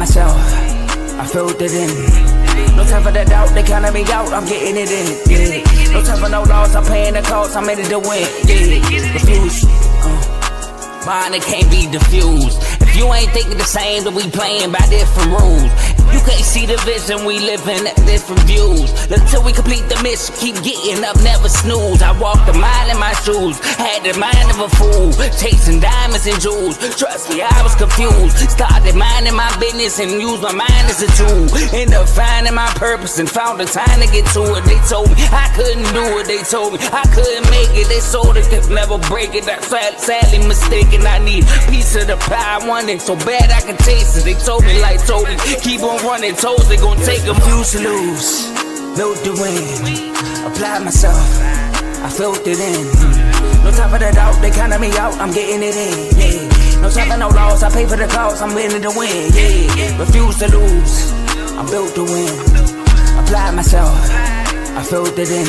myself, I filled it in. No time for the doubt, they counted me out, I'm getting it in. Yeah. No time for no loss, I'm paying the cost, I'm in it to win. Yeah. Refuse. Mine, it can't be diffused. If you ain't thinking the same, then we playing by different rules. You can't see the vision, we living at different views. Until we complete the mission, keep getting up, never snooze. I walked a mile in my shoes, had the mind of a fool, chasing diamonds and jewels. Trust me, I was confused. Started minding my business and used my mind as a tool. Ended up finding my purpose and found the time to get to it. They told me I couldn't do it, they told me I couldn't make it. They sold it, could never break it. That's sadly mistaken. I need a piece of the pie, I want it so bad I can taste it. They told me like Toby, keep on running toes, they gon' take a few to lose. Built to win, applied myself, I filled it in. No time for the doubt, they counted me out, I'm getting it in. Yeah. No time for no loss, I pay for the cost, I'm winning to win. Yeah. Refuse to lose, I'm built to win. Applied myself, I filled it in.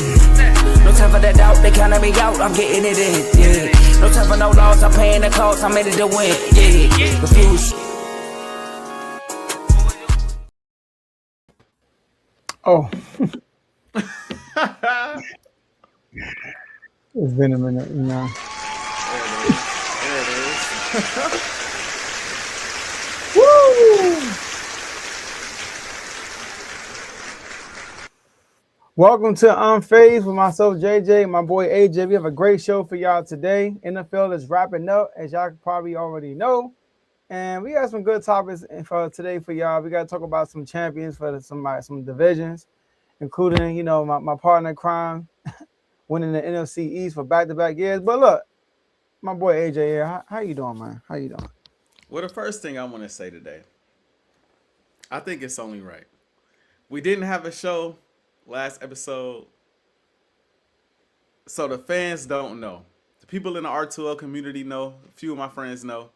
No time for the doubt, they counted me out, I'm getting it in. Yeah. No time for no loss, I'm paying the cost, I'm in it to win. Yeah. Refuse. Oh. It's been a minute, you know. There it is. Woo! Welcome to Unfazed with myself, JJ, and my boy AJ. We have a great show for y'all today. NFL is wrapping up, as y'all probably already know. And we got some good topics for today for y'all. We got to talk about some champions for some divisions, including, you know, my partner in crime winning the NFC East for back-to-back years. But look, my boy AJ here. How you doing, man? How you doing? Well, the first thing I want to say today, I think it's only right. We didn't have a show last episode, so the fans don't know. The people in the R2L community know. A few of my friends know.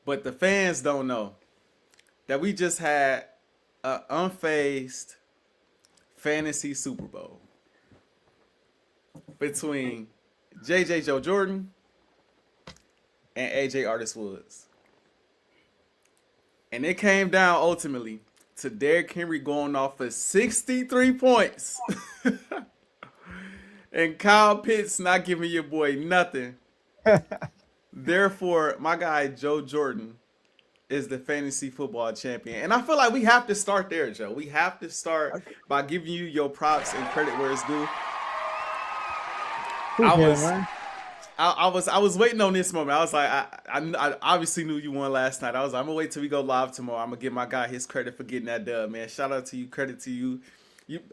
But the fans don't know that we just had an unfazed fantasy Super Bowl between JJ Joe Jordan and AJ Artist Woods. And it came down ultimately to Derrick Henry going off for 63 points. And Kyle Pitts not giving your boy nothing. Therefore, my guy Joe Jordan is the fantasy football champion. And I feel like we have to start there, Joe. We have to start by giving you your props and credit where it's due. I was waiting on this moment. I was like, I obviously knew you won last night. I was like, I'm gonna wait till we go live tomorrow. I'm gonna give my guy his credit for getting that dub, man. Shout out to you, credit to you.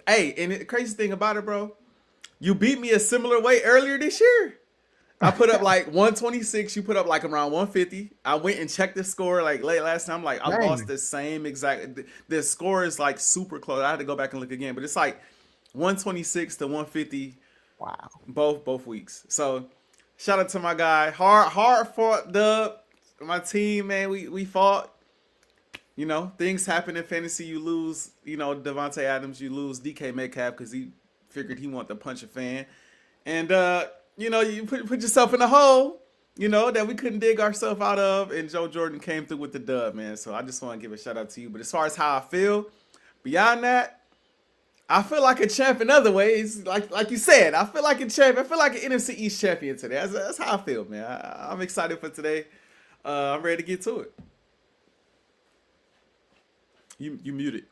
Hey, and the crazy thing about it, bro, you beat me a similar way earlier this year. I put up like 126. You put up like around 150. I went and checked the score like late last time. Like I lost the same exact. The score is like super close. I had to go back and look again, but it's like 126 to 150. Wow. Both weeks. So shout out to my guy. Hard fought dub. My team, man. We fought. You know, things happen in fantasy. You lose. You know, Devontae Adams. You lose DK Metcalf because he figured he wanted to punch a fan, and you know, you put yourself in a hole, you know, that we couldn't dig ourselves out of, and Joe Jordan came through with the dub, man. So I just want to give a shout out to you. But as far as how I feel, beyond that, I feel like a champ in other ways. Like you said, I feel like a champ. I feel like an NFC East champion today. That's how I feel, man. I'm excited for today. I'm ready to get to it. You muted.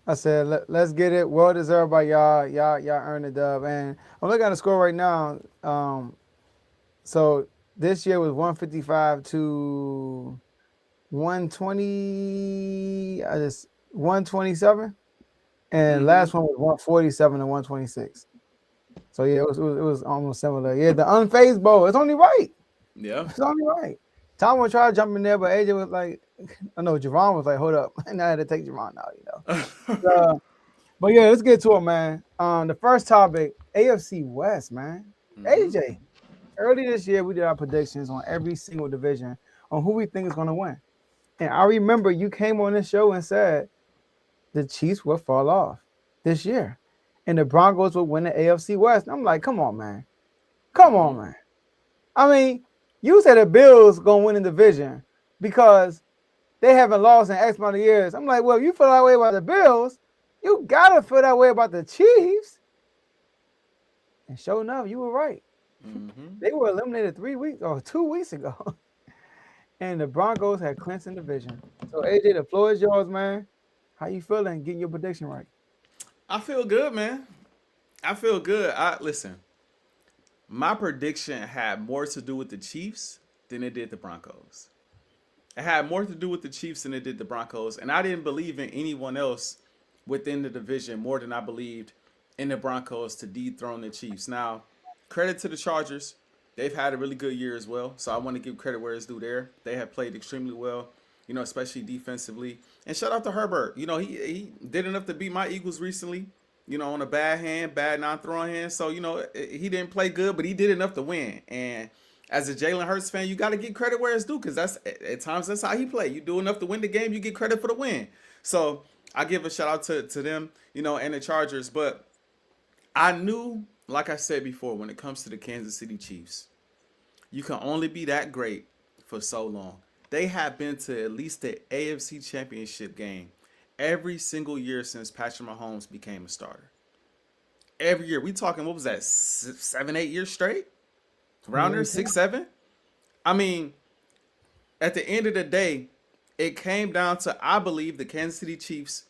I said, let's get it. Well deserved by y'all. Y'all earned the dub. And I'm looking at the score right now. So this year was 155 to 120. 127. And last one was 147 to 126. So yeah, it was almost similar. Yeah, the Unfazed Bowl. It's only right. Yeah. It's only right. Tom was trying to jump in there, but AJ was like, I know Javon was like, hold up. And I had to take Javon out, you know. But yeah, let's get to it, man. The first topic, AFC West, man. AJ, early this year, we did our predictions on every single division on who we think is going to win. And I remember you came on this show and said the Chiefs will fall off this year. And the Broncos will win the AFC West. And I'm like, come on, man. Come on, man. I mean, you said the Bills going to win the division because they haven't lost in X amount of years. I'm like, well, if you feel that way about the Bills, you gotta feel that way about the Chiefs. And sure enough, you were right. Mm-hmm. They were eliminated 2 weeks ago. And the Broncos had clinched the division. So AJ, the floor is yours, man. How you feeling getting your prediction right? I feel good, man. I feel good. Listen. My prediction had more to do with the Chiefs than it did the Broncos. It had more to do with the Chiefs than it did the Broncos, and I didn't believe in anyone else within the division more than I believed in the Broncos to dethrone the Chiefs. Now, credit to the Chargers. They've had a really good year as well, so I want to give credit where it's due there. They have played extremely well, especially defensively. And shout out to Herbert. He did enough to beat my Eagles recently, on a bad non-throwing hand. So, he didn't play good, but he did enough to win. And as a Jalen Hurts fan, you got to give credit where it's due because at times that's how he played. You do enough to win the game, you get credit for the win. So I give a shout out to them, and the Chargers. But I knew, like I said before, when it comes to the Kansas City Chiefs, you can only be that great for so long. They have been to at least the AFC Championship game every single year since Patrick Mahomes became a starter. Every year. We talking, what was that, 7, 8 years straight? Around there, 6, 7? I mean, at the end of the day, it came down to, I believe, the Kansas City Chiefs'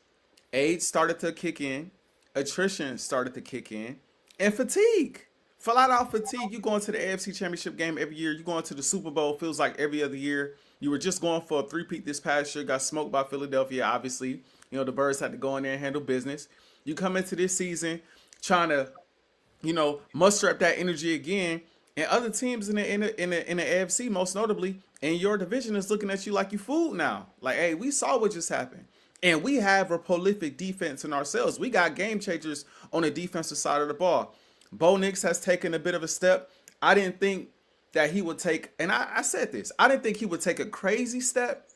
age started to kick in, attrition started to kick in, and fatigue. Flat out fatigue. You going to the AFC Championship game every year. You going to the Super Bowl, feels like every other year. You were just going for a three-peat this past year, got smoked by Philadelphia, obviously. The Birds had to go in there and handle business. You come into this season trying to, muster up that energy again. And other teams in the AFC, most notably, in your division is looking at you like you fooled now. Like, hey, we saw what just happened. And we have a prolific defense in ourselves. We got game changers on the defensive side of the ball. Bo Nix has taken a bit of a step. I didn't think that he would take, and I said this, I didn't think he would take a crazy step,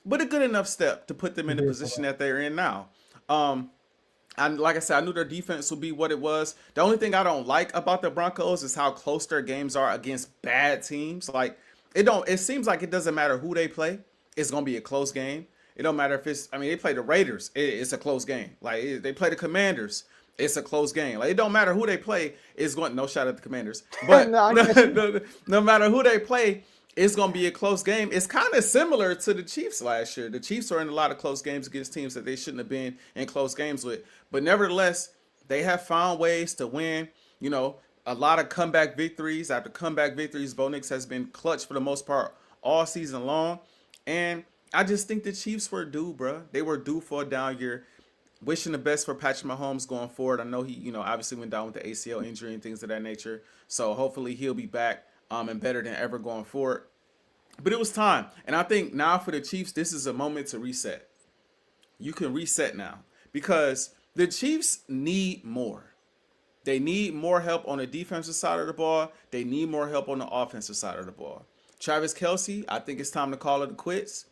but a good enough step to put them in the position that they're in now. Like I said, I knew their defense would be what it was. The only thing I don't like about the Broncos is how close their games are against bad teams. Like, it seems like it doesn't matter who they play. It's going to be a close game. It don't matter if they play the Raiders. It's a close game. Like, they play the Commanders. It's a close game. Like, it don't matter who they play. It's going, no shout at the Commanders. But no matter who they play, it's going to be a close game. It's kind of similar to the Chiefs last year. The Chiefs are in a lot of close games against teams that they shouldn't have been in close games with. But nevertheless, they have found ways to win. A lot of comeback victories. After comeback victories, Bo Nix has been clutch for the most part all season long. And I just think the Chiefs were due, bro. They were due for a down year. Wishing the best for Patrick Mahomes going forward. I know he, obviously went down with the ACL injury and things of that nature. So hopefully he'll be back and better than ever going forward. But it was time. And I think now for the Chiefs, this is a moment to reset. You can reset now because the Chiefs need more. They need more help on the defensive side of the ball. They need more help on the offensive side of the ball. Travis Kelce, I think it's time to call it quits.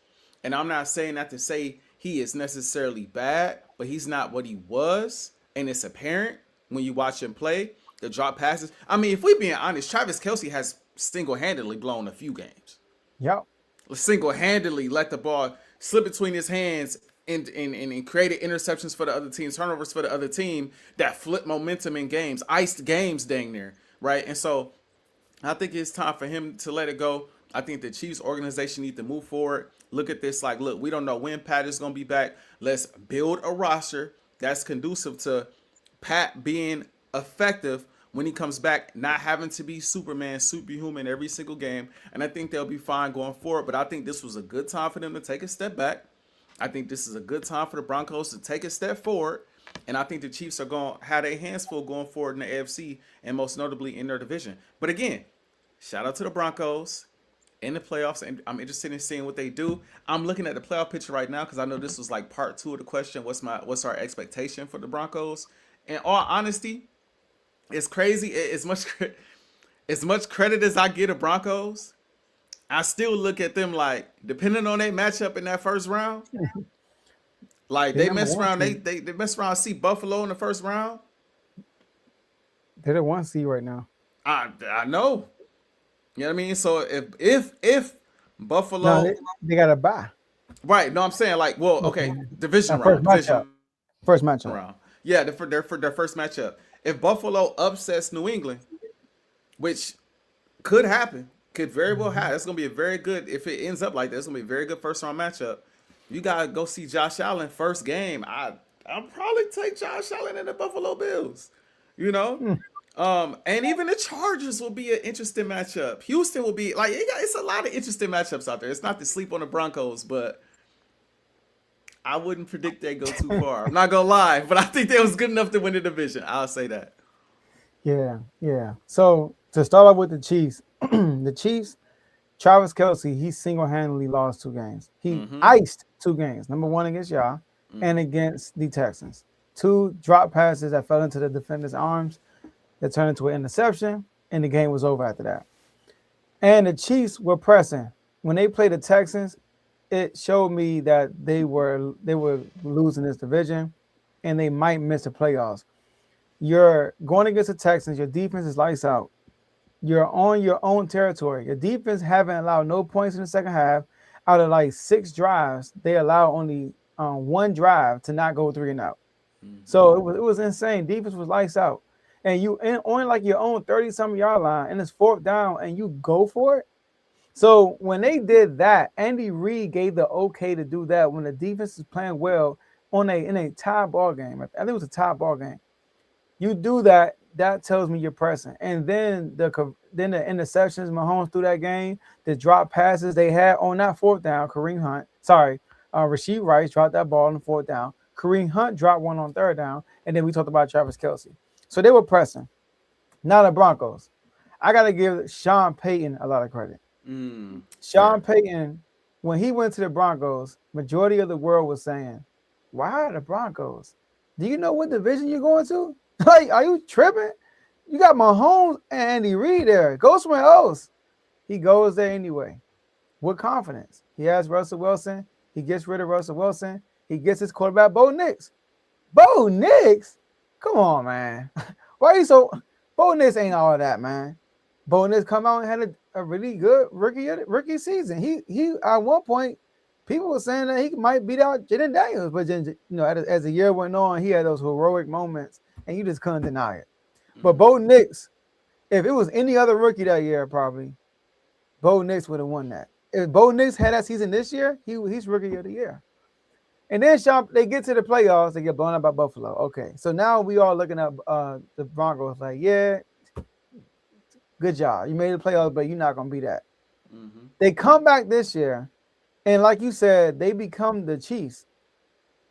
And I'm not saying that to say he is necessarily bad, but he's not what he was. And it's apparent when you watch him play, the drop passes. I mean, if we're being honest, Travis Kelce has single-handedly blown a few games. Yep. Single-handedly let the ball slip between his hands and created interceptions for the other team, turnovers for the other team that flipped momentum in games, iced games dang near, right? And so I think it's time for him to let it go. I think the Chiefs organization need to move forward. Look at this like, look, we don't know when Pat is going to be back. Let's build a roster that's conducive to Pat being effective when he comes back, not having to be Superman, superhuman every single game. And I think they'll be fine going forward. But I think this was a good time for them to take a step back. I think this is a good time for the Broncos to take a step forward. And I think the Chiefs are going to have their hands full going forward in the AFC and most notably in their division. But again, shout out to the Broncos in the playoffs, and I'm interested in seeing what they do. I'm looking at the playoff picture right now because I know this was like part 2 of the question. What's our expectation for the Broncos? In all honesty, it's crazy. As much credit as I give the Broncos, I still look at them like, depending on their matchup in that first round, like they mess around. They mess around. See Buffalo in the first round. They're the 1 seed right now. I know. You know what I mean? So if Buffalo, they got to buy. Right. No, I'm saying like, well, okay, division First round, matchup. First matchup. round. Yeah, for their first matchup. If Buffalo upsets New England, which could happen, could very well happen. It's gonna be a very good if it ends up like that. It's gonna be a very good first round matchup. You gotta go see Josh Allen first game. I'll probably take Josh Allen and the Buffalo Bills. You know, and even the Chargers will be an interesting matchup. Houston will be like it's a lot of interesting matchups out there. It's not to sleep on the Broncos, but I wouldn't predict they go too far. I'm not gonna lie, but I think they was good enough to win the division. I'll say that. Yeah. So to start off with the Chiefs, the Chiefs, Travis Kelce, he single-handedly lost 2 games. He iced 2 games. Number 1 against y'all and against the Texans. 2 drop passes that fell into the defender's arms that turned into an interception, and the game was over after that. And the Chiefs were pressing. When they played the Texans, it showed me that they were losing this division, and they might miss the playoffs. You're going against the Texans. Your defense is lights out. You're on your own territory. Your defense haven't allowed no points in the second half. Out of like 6 drives, they allow only 1 drive to not go 3 and out. So it was insane. Defense was lights out. And you on like your own 30-something yard line, and it's 4th down, and you go for it. So when they did that, Andy Reid gave the okay to do that when the defense is playing well in a tie ball game. I think it was a tie ball game. You do that, that tells me you're pressing. And then the interceptions Mahomes threw that game, the drop passes they had on that 4th down, Rasheed Rice dropped that ball on the 4th down. Kareem Hunt dropped one on 3rd down. And then we talked about Travis Kelce. So they were pressing. Now the Broncos. I got to give Sean Payton a lot of credit. Sean Payton, when he went to the Broncos, majority of the world was saying, why the Broncos? Do you know what division you're going to? Like, are you tripping? You got Mahomes and Andy Reid there. Go somewhere else. He goes there anyway. With confidence. He has Russell Wilson. He gets rid of Russell Wilson. He gets his quarterback, Bo Nix. Bo Nix? Come on, man. Why are you so... Bo Nix ain't all that, man. Bo Nix come out and had a really good rookie season. He at one point, people were saying that he might beat out Jaden Daniels, but then, as the year went on, he had those heroic moments, and you just couldn't deny it. But Bo Nix, if it was any other rookie that year, probably Bo Nix would have won that. If Bo Nix had that season this year, he's rookie of the year. And then they get to the playoffs, they get blown out by Buffalo. Okay, so now we all looking at the Broncos like, yeah, good job. You made the playoffs, but you're not going to be that. They come back this year, and like you said, they become the Chiefs.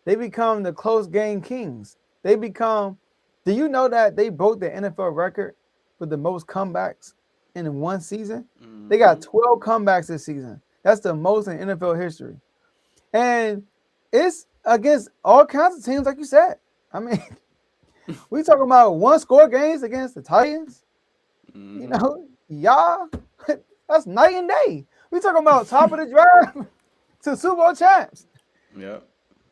They become the close game kings. They become – do you know that they broke the NFL record for the most comebacks in one season? They got 12 comebacks this season. That's the most in NFL history. And it's against all kinds of teams, like you said. I mean, we talking about 1-score games against the Titans. Y'all, that's night and day. We talking about top of the draft to Super Bowl champs. Yeah.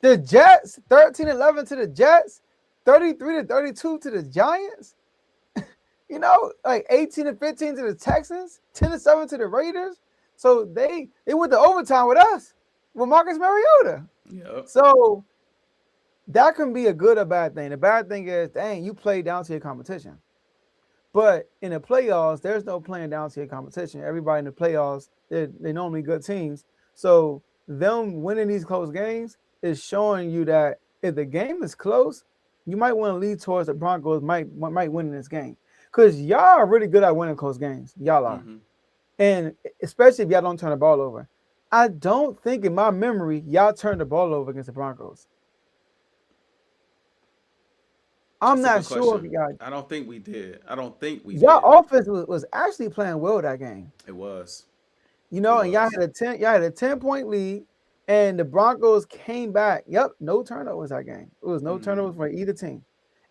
The Jets, 13-11 to the Jets, 33-32 to the Giants. Like 18-15 to the Texans, 10-7 to the Raiders. So they went to overtime with us, with Marcus Mariota. Yep. So that can be a good or bad thing. The bad thing is, dang, you play down to your competition. But in the playoffs, there's no playing down to your competition. Everybody in the playoffs, they're normally good teams. So them winning these close games is showing you that if the game is close, you might want to lead towards the Broncos might win this game. Because y'all are really good at winning close games. Y'all are. And especially if y'all don't turn the ball over. I don't think in my memory, y'all turned the ball over against the Broncos. I'm not sure if y'all. I don't think we did. Y'all offense was actually playing well that game. It was. And y'all had a 10-point lead, and the Broncos came back. Yep, no turnovers that game. It was no turnovers for either team.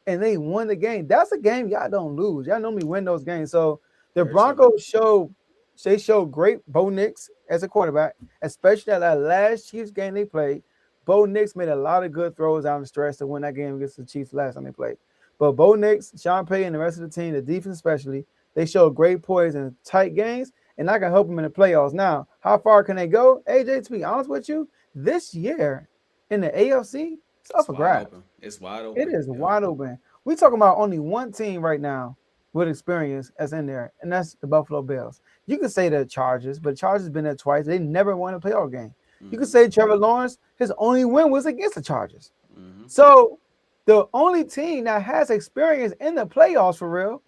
And they won the game. That's a game y'all don't lose. Y'all normally win those games. So the Broncos showed great Bo Nix as a quarterback, especially that last Chiefs game they played. Bo Nix made a lot of good throws down the stretch to win that game against the Chiefs last time they played. But Bo Nix, Sean Payton, and the rest of the team, the defense especially, they showed great poise in tight games, and I can help them in the playoffs. Now, how far can they go? AJ, to be honest with you, this year in the AFC, it's up It's for wide grabs. open. It's wide It open. is Yep. wide open. We talking about only one team right now with experience that's in there, and that's the Buffalo Bills. You can say the Chargers, but Chargers been there twice. They never won a playoff game. You can say Trevor Lawrence, his only win was against the Chargers. So the only team that has experience in the playoffs for real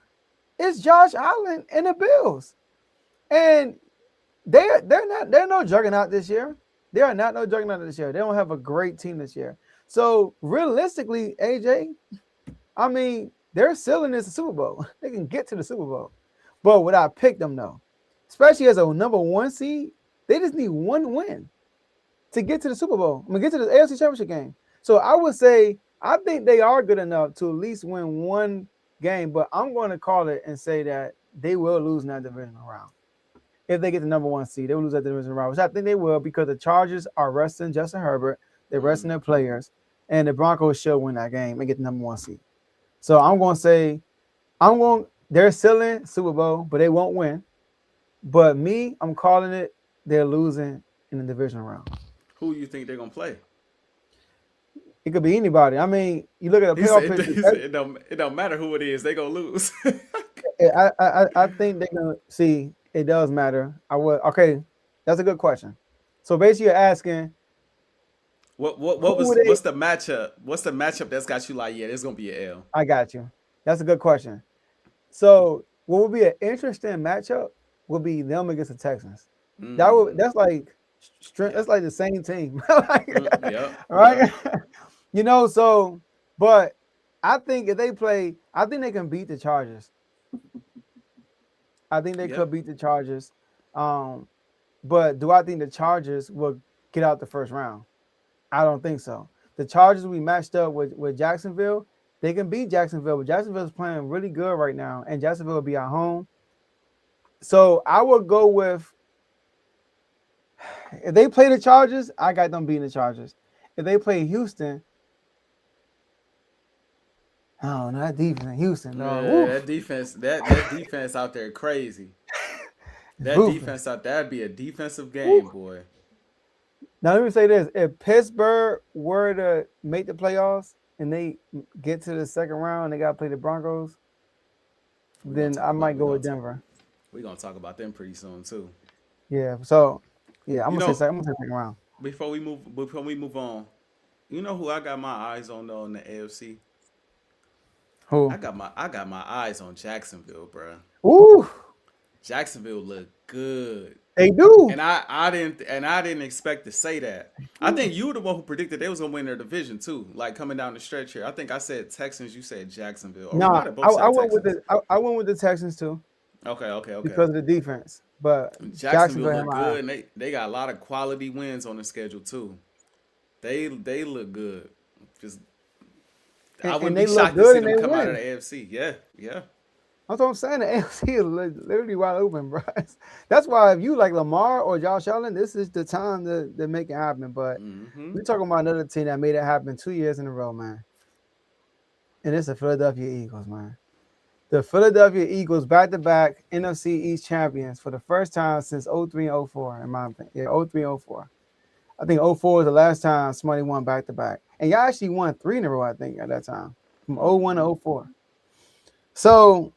is Josh Allen and the Bills. And they're no juggernaut this year. They are not no juggernaut this year. They don't have a great team this year. So realistically, AJ, I mean, their ceiling is the Super Bowl. They can get to the Super Bowl. But would I pick them though? Especially as a number one seed, they just need one win to get to the Super Bowl. I mean, get to the AFC Championship game. So I would say I think they are good enough to at least win one game, but I'm going to call it and say that they will lose in that divisional round. If they get the number one seed, they will lose that divisional round, which I think they will because the Chargers are resting Justin Herbert, they're resting their players, and the Broncos should win that game and get the number one seed. So I'm going to say they're still in Super Bowl, but they won't win. But me, I'm calling it they're losing in the divisional round. Who you think they're gonna play? It could be anybody. I mean, you look at the playoff picture. It don't matter who it is. They gonna lose. I think they're gonna see. It does matter. Okay. That's a good question. So basically, you're asking, what's the matchup? What's the matchup that's got you like, yeah, there's gonna be an L? I got you. That's a good question. So what would be an interesting matchup would be them against the Texans. That's like the same team. Right? Yep. So but I think if they play, I think they can beat the Chargers. I think they could beat the Chargers. But do I think the Chargers will get out the first round? I don't think so. The Chargers will be matched up with Jacksonville. They can beat Jacksonville, but Jacksonville's playing really good right now, and Jacksonville will be at home. So I would go with, if they play the Chargers, I got them beating the Chargers. If they play Houston, oh, no, that defense in Houston. No. Yeah, that defense out there crazy. That defense out there, that'd be a defensive game, boy. Now let me say this: if Pittsburgh were to make the playoffs and they get to the second round, they got to play the Broncos. Then I might go with Denver. We're gonna talk about them pretty soon too. Yeah. So yeah, I'm gonna say second round. Before we move on, you know who I got my eyes on though in the AFC? Who? I got my eyes on Jacksonville, bro. Ooh. Jacksonville look good. They do. And I didn't expect to say that. I think you were the one who predicted they was gonna win their division too. Like coming down the stretch here. I think I said Texans, you said Jacksonville. No, I went with the Texans too. Okay. Because of the defense. But Jacksonville look good, and they got a lot of quality wins on the schedule too. They look good. Just I wouldn't be shocked to see them come out of the AFC. Yeah. That's what I'm saying. The AFC is literally wide open, bro. That's why if you like Lamar or Josh Allen, this is the time to make it happen. But we're talking about another team that made it happen 2 years in a row, man. And it's the Philadelphia Eagles, man. The Philadelphia Eagles back-to-back NFC East champions for the first time since 03 and 04, in my opinion. Yeah, 03 and 04. I think 04 was the last time somebody won back-to-back. And y'all actually won 3 in a row, I think, at that time. From 01 to 04. So,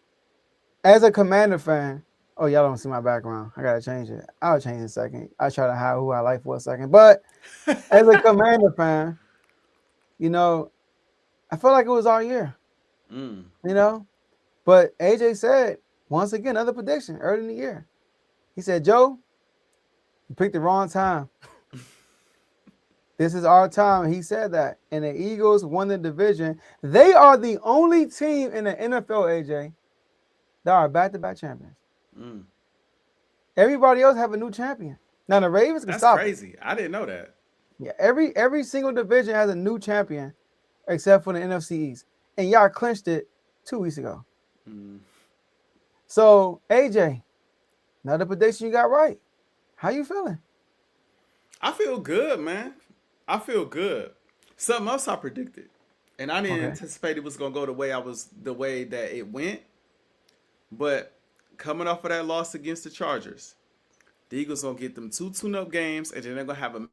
as a Commander fan, oh, y'all don't see my background. I got to change it. I'll change in a second. I'll try to hide who I like for a second. But as a Commander fan, I felt like it was our year. But Ajae said, once again, another prediction early in the year. He said, Joe, you picked the wrong time. This is our time. He said that. And the Eagles won the division. They are the only team in the NFL, Ajae, that are back-to-back champions. Everybody else have a new champion. Now, the Ravens can stop it. That's crazy. I didn't know that. Yeah, every single division has a new champion except for the NFC East. And y'all clinched it 2 weeks ago. So, Ajae, another prediction you got right. How you feeling? I feel good, man. I feel good. Something else I predicted, and I didn't anticipate it was gonna go the way that it went. But coming off of that loss against the Chargers, the Eagles gonna get them 2 tune-up games, and then they're gonna have a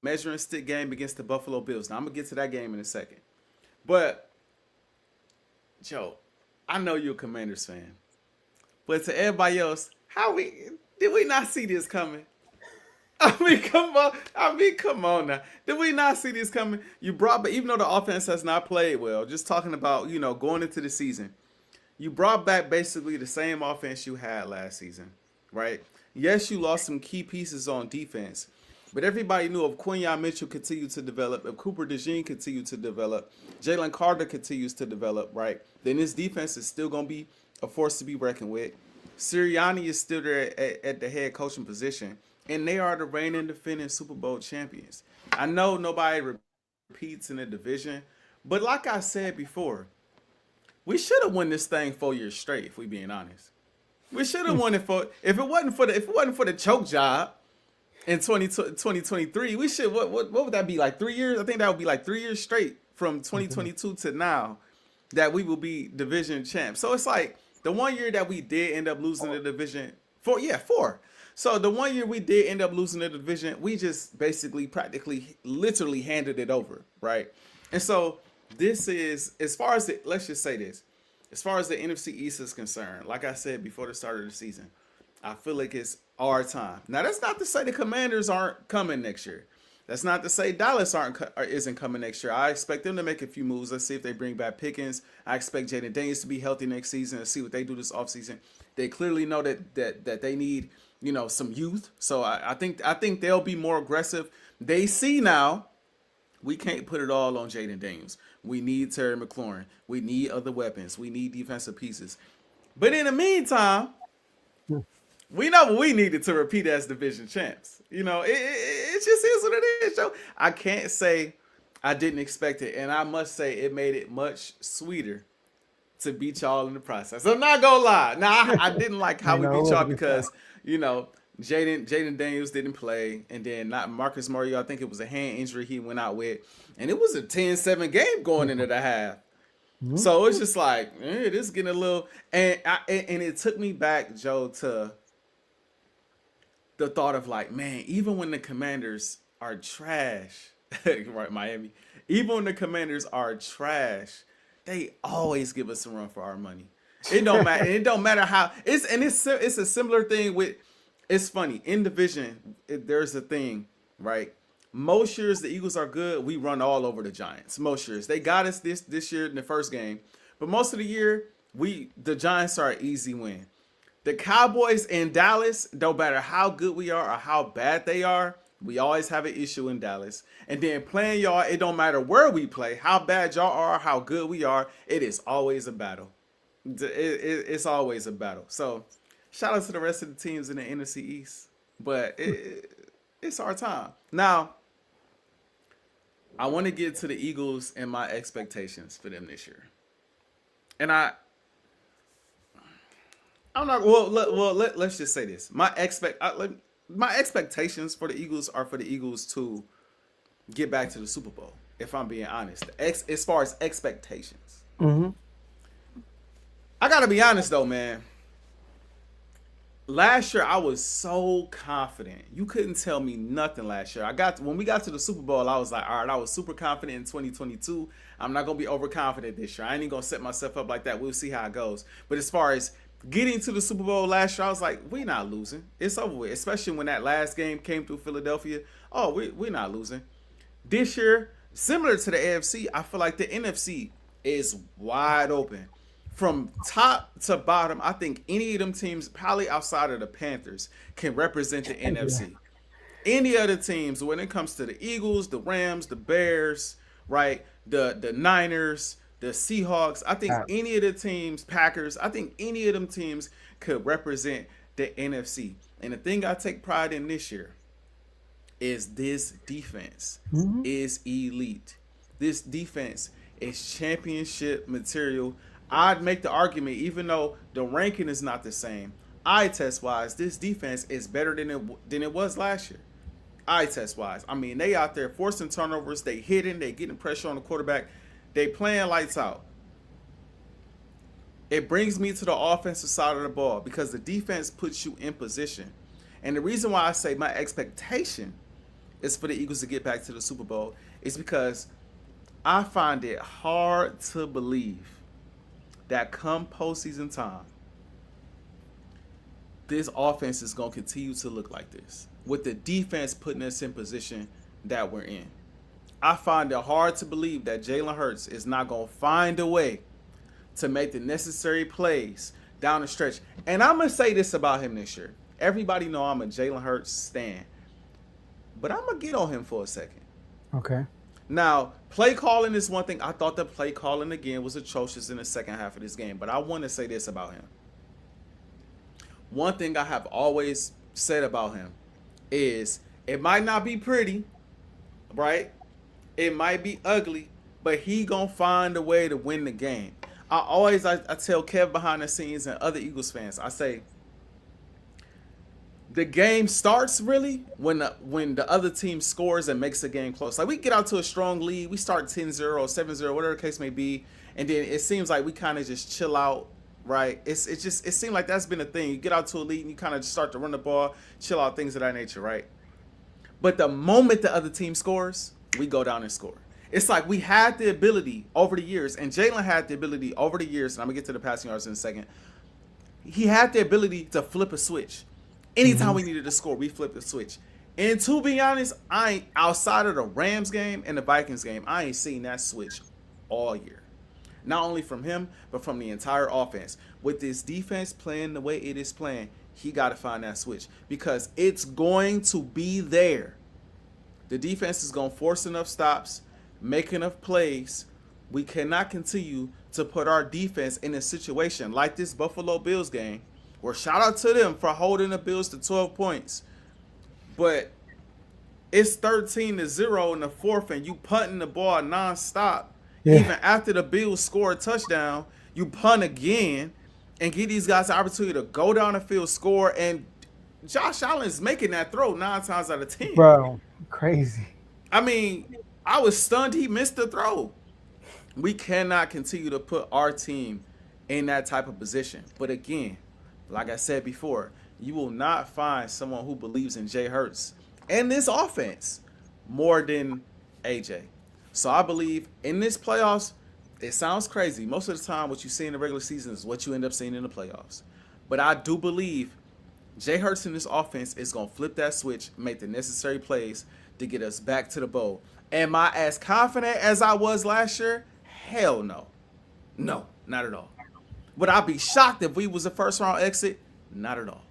measuring stick game against the Buffalo Bills. Now, I'm going to get to that game in a second. But, Joe, I know you're a Commanders fan. But to everybody else, did we not see this coming? I mean, come on now. Did we not see this coming? But even though the offense has not played well, just talking about, going into the season, you brought back basically the same offense you had last season, right? Yes, you lost some key pieces on defense, but everybody knew if Quinyon Mitchell continued to develop, if Cooper DeJean continued to develop, Jalen Carter continues to develop, right, then this defense is still going to be a force to be reckoned with. Sirianni is still there at the head coaching position, and they are the reigning defending Super Bowl champions. I know nobody repeats in the division, but like I said before, we should have won this thing 4 years straight, if we being honest. We should have won it if it wasn't for the choke job in 2023, we should what would that be, like 3 years? I think that would be like 3 years straight from 2022 to now that we will be division champs. So it's like the 1 year that we did end up losing the division, 4. So the 1 year we did end up losing the division, we just basically practically literally handed it over, right? And so this is, as far as let's just say this, as far as the NFC East is concerned, like I said before the start of the season, I feel like it's our time. Now, that's not to say the Commanders aren't coming next year. That's not to say Dallas isn't coming next year. I expect them to make a few moves. Let's see if they bring back Pickens. I expect Jaden Daniels to be healthy next season and see what they do this offseason. They clearly know that they need, some youth. So I think they'll be more aggressive. They see now we can't put it all on Jaden Daniels. We need Terry McLaurin. We need other weapons. We need defensive pieces. But in the meantime, we know what we needed to repeat as division champs. It just is what it is, Joe. I can't say I didn't expect it. And I must say it made it much sweeter to beat y'all in the process. I'm not going to lie. Now, I didn't like how we beat y'all because, Jaden Daniels didn't play. And then not Marcus Mariota, I think it was a hand injury he went out with. And it was a 10-7 game going into the half. So it's just like, this is getting a little. And it took me back, Joe, to the thought of like, man, even when the Commanders are trash, right, Miami, even when the Commanders are trash, they always give us a run for our money. It don't matter. It don't matter how. It's a similar thing with. It's funny in division. There's a thing, right? Most years the Eagles are good. We run all over the Giants. Most years they got us this year in the first game, but most of the year the Giants are an easy win. The Cowboys in Dallas, no matter how good we are or how bad they are, we always have an issue in Dallas. And then playing y'all, it don't matter where we play, how bad y'all are, how good we are, it is always a battle. It's always a battle. So shout out to the rest of the teams in the NFC East. But it's our time. Now, I want to get to the Eagles and my expectations for them this year. And I'm not. Let's just say this. My expectations for the Eagles are for the Eagles to get back to the Super Bowl. If I'm being honest, as far as expectations, I gotta be honest though, man. Last year I was so confident. You couldn't tell me nothing last year. When we got to the Super Bowl, I was like, all right, I was super confident in 2022. I'm not gonna be overconfident this year. I ain't even gonna set myself up like that. We'll see how it goes. But as far as getting to the Super Bowl last year, I was like, we're not losing. It's over with. Especially when that last game came through Philadelphia. Oh, we're not losing. This year, similar to the AFC, I feel like the NFC is wide open. From top to bottom, I think any of them teams, probably outside of the Panthers, can represent the NFC. Any other teams, when it comes to the Eagles, the Rams, the Bears, right, the Niners, the Seahawks, I think any of the teams, Packers, I think any of them teams could represent the NFC. And the thing I take pride in this year is this defense is elite. This defense is championship material. I'd make the argument, even though the ranking is not the same, eye test wise, this defense is better than it was last year. Eye test wise, I mean, they out there forcing turnovers, they hitting, they getting pressure on the quarterback, they playing lights out. It brings me to the offensive side of the ball because the defense puts you in position. And the reason why I say my expectation is for the Eagles to get back to the Super Bowl is because I find it hard to believe that come postseason time, this offense is going to continue to look like this with the defense putting us in position that we're in. I find it hard to believe that Jalen Hurts is not going to find a way to make the necessary plays down the stretch. And I'm going to say this about him this year. Everybody know I'm a Jalen Hurts stan. But I'm going to get on him for a second. Okay. Now, play calling is one thing. I thought the play calling again was atrocious in the second half of this game. But I want to say this about him. One thing I have always said about him is it might not be pretty, right? It might be ugly, but he gonna find a way to win the game. I tell Kev behind the scenes and other Eagles fans, I say, the game starts really when the other team scores and makes the game close. Like we get out to a strong lead, we start 10-0, 7-0, whatever the case may be, and then it seems like we kind of just chill out, right? It seemed like that's been a thing. You get out to a lead and you kind of just start to run the ball, chill out, things of that nature, right? But the moment the other team scores, we go down and score. It's like we had the ability over the years, and Jalen had the ability over the years, and I'm going to get to the passing yards in a second. He had the ability to flip a switch. Anytime we needed to score, we flipped the switch. And to be honest, I ain't outside of the Rams game and the Vikings game, I ain't seen that switch all year. Not only from him, but from the entire offense. With this defense playing the way it is playing, he got to find that switch because it's going to be there. The defense is going to force enough stops, make enough plays. We cannot continue to put our defense in a situation like this Buffalo Bills game where shout out to them for holding the Bills to 12 points. But it's 13-0 in the fourth and you punting the ball nonstop. Yeah. Even after the Bills score a touchdown, you punt again and give these guys the opportunity to go down the field, score, and Josh Allen's making that throw 9 times out of 10. Bro, crazy. I mean, I was stunned he missed the throw. We cannot continue to put our team in that type of position. But again, like I said before, you will not find someone who believes in Jay Hurts and this offense more than Ajae. So I believe in this playoffs, it sounds crazy. Most of the time, what you see in the regular season is what you end up seeing in the playoffs. But I do believe Jay Hurts in this offense is going to flip that switch, make the necessary plays to get us back to the bowl. Am I as confident as I was last year? Hell no. No, not at all. Would I be shocked if we was a first-round exit? Not at all.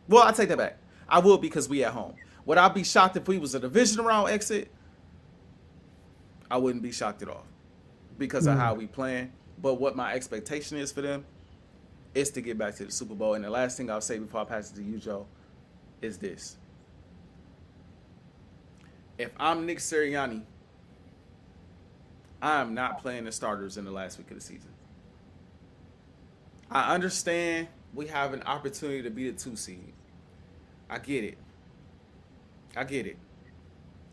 Well, I take that back. I will because we at home. Would I be shocked if we was a divisional round exit? I wouldn't be shocked at all because of how we playing. But what my expectation is for them is to get back to the Super Bowl. And the last thing I'll say before I pass it to you, Joe, is this. If I'm Nick Sirianni, I am not playing the starters in the last week of the season. I understand we have an opportunity to be the 2 seed. I get it.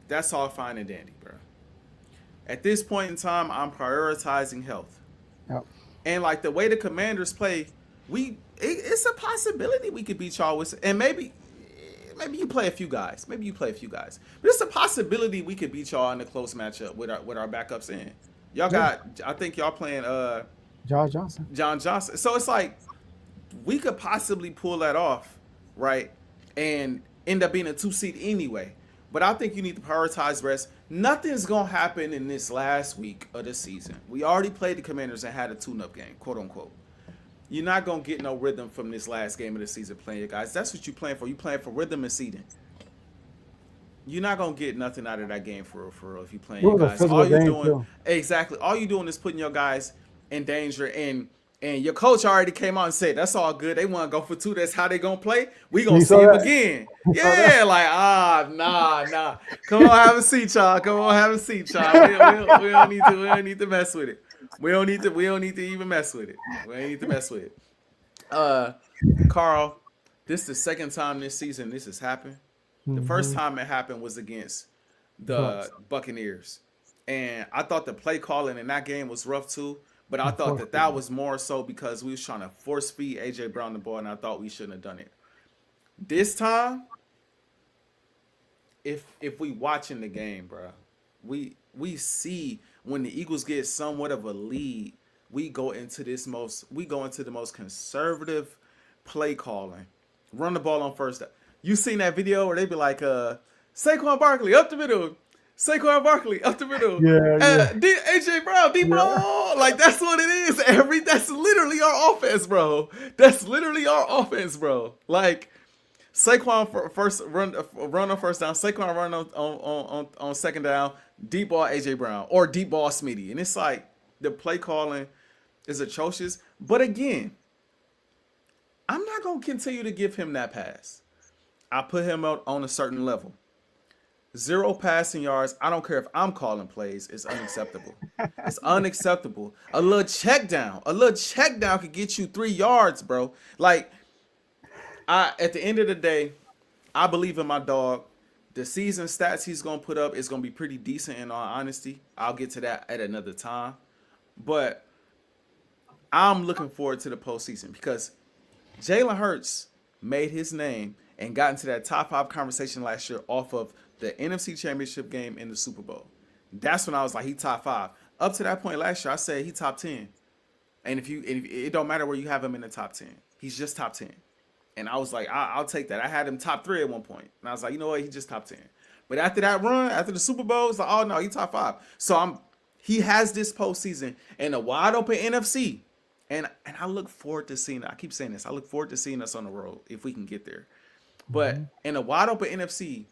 That's all fine and dandy, bro. At this point in time, I'm prioritizing health. Yep. And like the way the Commanders play, it's a possibility we could beat y'all with, and maybe you play a few guys. But it's a possibility we could beat y'all in a close matchup with our backups in. Y'all got, I think y'all playing John Johnson. So it's like we could possibly pull that off, right? And end up being a 2 seed anyway. But I think you need to prioritize rest. Nothing's going to happen in this last week of the season. We already played the Commanders and had a tune-up game, quote unquote. You're not going to get no rhythm from this last game of the season playing your guys. That's what you're playing for. You're playing for rhythm and seeding. You're not going to get nothing out of that game for real if you're playing your guys. All you're doing, exactly. All you're doing is putting your guys in danger. And your coach already came out and said, that's all good. They want to go for 2. That's how they going to play. We going to see them again. Yeah, like, nah. Come on, have a seat, y'all. We don't need to mess with it. We don't need to even mess with it. Carl, this is the second time this season this has happened. The first time it happened was against the Buccaneers. And I thought the play calling in that game was rough too. But I thought that was more so because we was trying to force feed A.J. Brown the ball, and I thought we shouldn't have done it. This time, if we watching the game, bro, we see when the Eagles get somewhat of a lead, we go into the most conservative play calling, run the ball on first down. You seen that video where they be like, Saquon Barkley up the middle, Saquon Barkley up the middle, Ajae Brown deep ball, like that's what it is. That's literally our offense, bro. That's literally our offense, bro. Like. Saquon first run on first down. Saquon run on second down. Deep ball Ajae Brown or deep ball Smitty, and it's like the play calling is atrocious. But again, I'm not gonna continue to give him that pass. I put him out on a certain level. 0 passing yards. I don't care if I'm calling plays. It's unacceptable. It's unacceptable. A little check down could get you 3 yards, bro. Like. At the end of the day, I believe in my dog. The season stats he's going to put up is going to be pretty decent in all honesty. I'll get to that at another time. But I'm looking forward to the postseason because Jalen Hurts made his name and got into that top 5 conversation last year off of the NFC Championship game in the Super Bowl. That's when I was like, he top 5. Up to that point last year, I said he top 10. And if it don't matter where you have him in the top 10. He's just top 10. And I was like, I'll take that. I had him top 3 at one point. And I was like, you know what? He's just top 10. But after that run, after the Super Bowl, it's like, oh, no, he's top 5. So he has this postseason and a wide open NFC. And I look forward to seeing it. I keep saying this. I look forward to seeing us on the road if we can get there. But in a wide open NFC,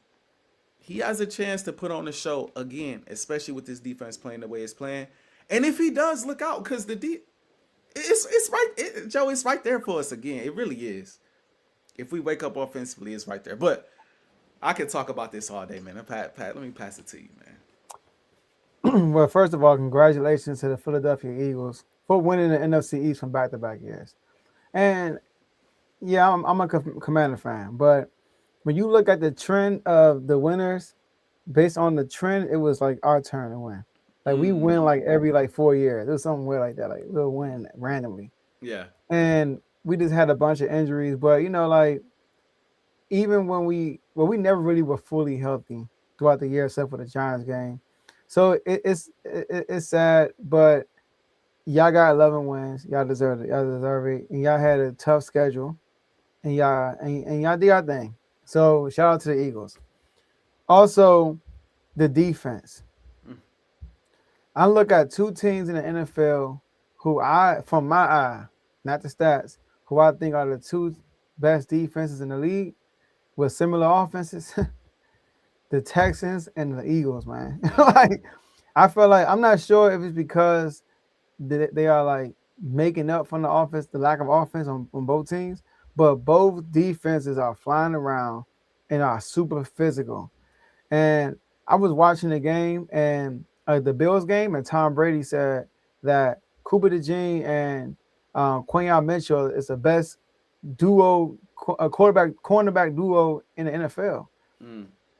he has a chance to put on the show again, especially with this defense playing the way it's playing. And if he does, look out because it's right. Joe, it's right there for us again. It really is. If we wake up offensively, it's right there. But I could talk about this all day, man. Pat, let me pass it to you, man. Well, first of all, congratulations to the Philadelphia Eagles for winning the NFC East from back-to-back years. And, yeah, I'm a Commander fan. But when you look at the trend of the winners, based on the trend, it was like our turn to win. Like, we win like every 4 years. It was something weird like that. Like, we'll win randomly. Yeah. And we just had a bunch of injuries, but like even when we never really were fully healthy throughout the year, except for the Giants game. So it's sad, but y'all got 11 wins. Y'all deserve it. And y'all had a tough schedule, and y'all did your thing. So shout out to the Eagles. Also, the defense. I look at 2 teams in the NFL who from my eye, not the stats, who I think are the 2 best defenses in the league with similar offenses, the Texans and the Eagles, man. Like, I feel like, I'm not sure if it's because they are like making up from the offense, the lack of offense on both teams, but both defenses are flying around and are super physical. And I was watching the game and the Bills game, and Tom Brady said that Cooper DeJean and Quinyon Mitchell is the best duo, cornerback duo in the NFL.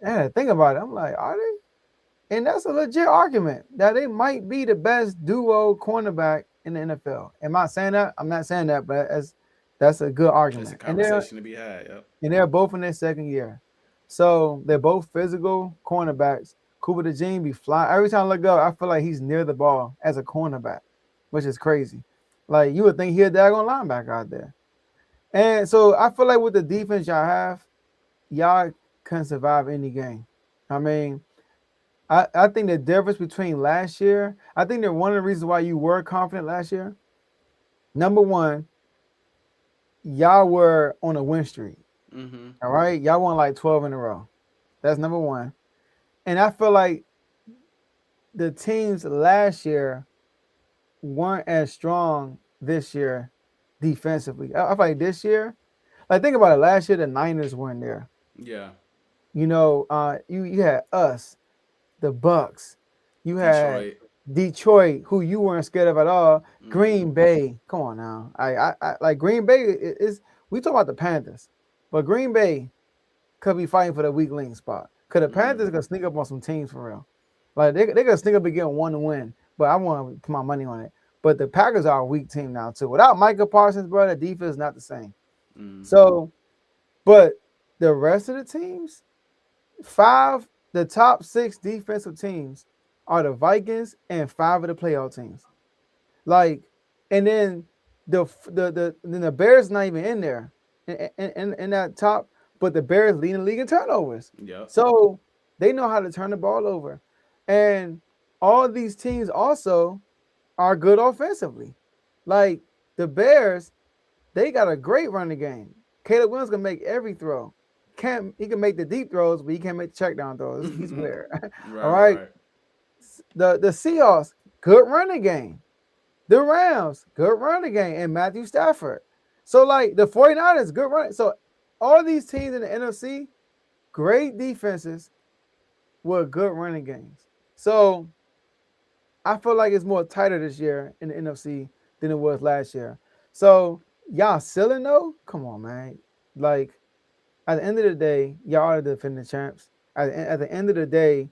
And think about it. I'm like, are they? And that's a legit argument that they might be the best duo cornerback in the NFL. Am I saying that? I'm not saying that, but that's a good argument. It's a conversation to be had. Yep. And they're both in their second year. So they're both physical cornerbacks. Cooper DeJean be flying. Every time I look up, I feel like he's near the ball as a cornerback, which is crazy. Like, you would think he's a daggone linebacker out there. And so I feel like with the defense y'all have, y'all can survive any game. I mean, I think the difference between last year, I think that one of the reasons why you were confident last year, number one, y'all were on a win streak. All right? Y'all won like 12 in a row. That's number one. And I feel like the teams last year weren't as strong this year defensively. I feel like this year, like, think about it. Last year, the Niners weren't there. Yeah. You know, you had us, the Bucks. You had Detroit, who you weren't scared of at all. Green Bay. Come on now. I like Green Bay is we talk about the Panthers, but Green Bay could be fighting for the weak link spot. Because the Panthers could sneak up on some teams for real. Like, they could sneak up and get one win, but I want to put my money on it. But the Packers are a weak team now, too. Without Micah Parsons, bro, the defense is not the same. So, but the rest of the teams, the top 6 defensive teams are the Vikings and 5 of the playoff teams. Like, and then the Bears not even in there in that top, but the Bears leading the league in turnovers. Yeah. So they know how to turn the ball over, and all these teams also are good offensively. Like the Bears, they got a great running game. Caleb Williams can make every throw. He can make the deep throws, but he can't make the check down throws. He's weird. All right. The Seahawks, good running game. The Rams, good running game, and Matthew Stafford. So, like, the 49ers, good running. So, all these teams in the NFC, great defenses with good running games. So, I feel like it's more tighter this year in the NFC than it was last year. So, y'all ceiling, though? Come on, man. Like, at the end of the day, y'all are the defending champs. At the end of the day,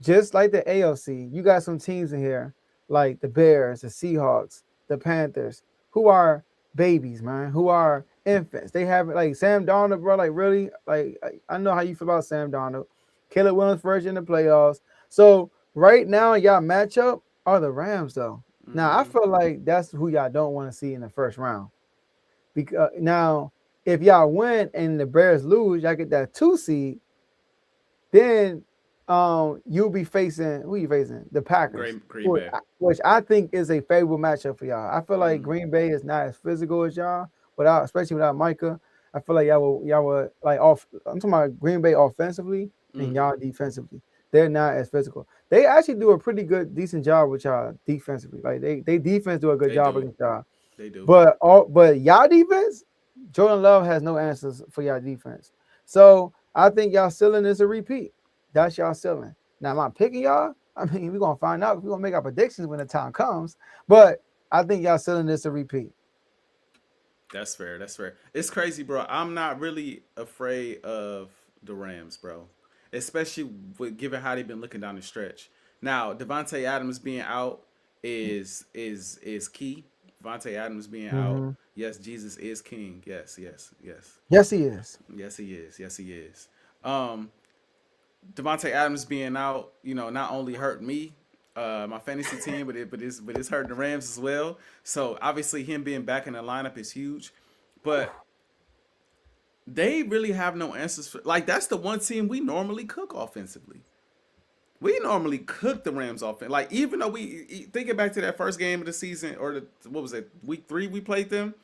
just like the AFC, you got some teams in here like the Bears, the Seahawks, the Panthers, who are babies, man, who are infants. They have like Sam Darnold, bro. Like really, like I know how you feel about Sam Darnold. Caleb Williams first in the playoffs. So right now, y'all matchup are the Rams, though. Mm-hmm. Now I feel like that's who y'all don't want to see in the first round. Because now, if y'all win and the Bears lose, y'all get that 2 seed. Then you'll be facing who you facing? The Packers, Green Bay. Which I think is a favorable matchup for y'all. I feel like Green Bay is not as physical as y'all, especially without Micah. I feel like y'all will like off. I'm talking about Green Bay offensively and y'all defensively. They're not as physical. They actually do a pretty decent job with y'all defensively. Like they defense do a good job against y'all. They do. But y'all defense, Jordan Love has no answers for y'all defense. So I think y'all ceiling is a repeat. That's y'all ceiling. Now, am I picking y'all? I mean, we're going to find out. We're going to make our predictions when the time comes. But I think y'all ceiling is a repeat. That's fair. That's fair. It's crazy, bro. I'm not really afraid of the Rams, bro. Especially given how they've been looking down the stretch. Now, Devontae Adams being out is key. Devontae Adams being out. Yes, Jesus is king. Yes. Yes, he is. Yes, he is. Yes, he is. Devontae Adams being out, not only hurt me, my fantasy team, but it's hurting the Rams as well. So obviously him being back in the lineup is huge. But they really have no answers for, like, that's the one team we normally cook offensively. We normally cook the Rams offense. Like, even though thinking back to that first game of the season, or week 3 we played them,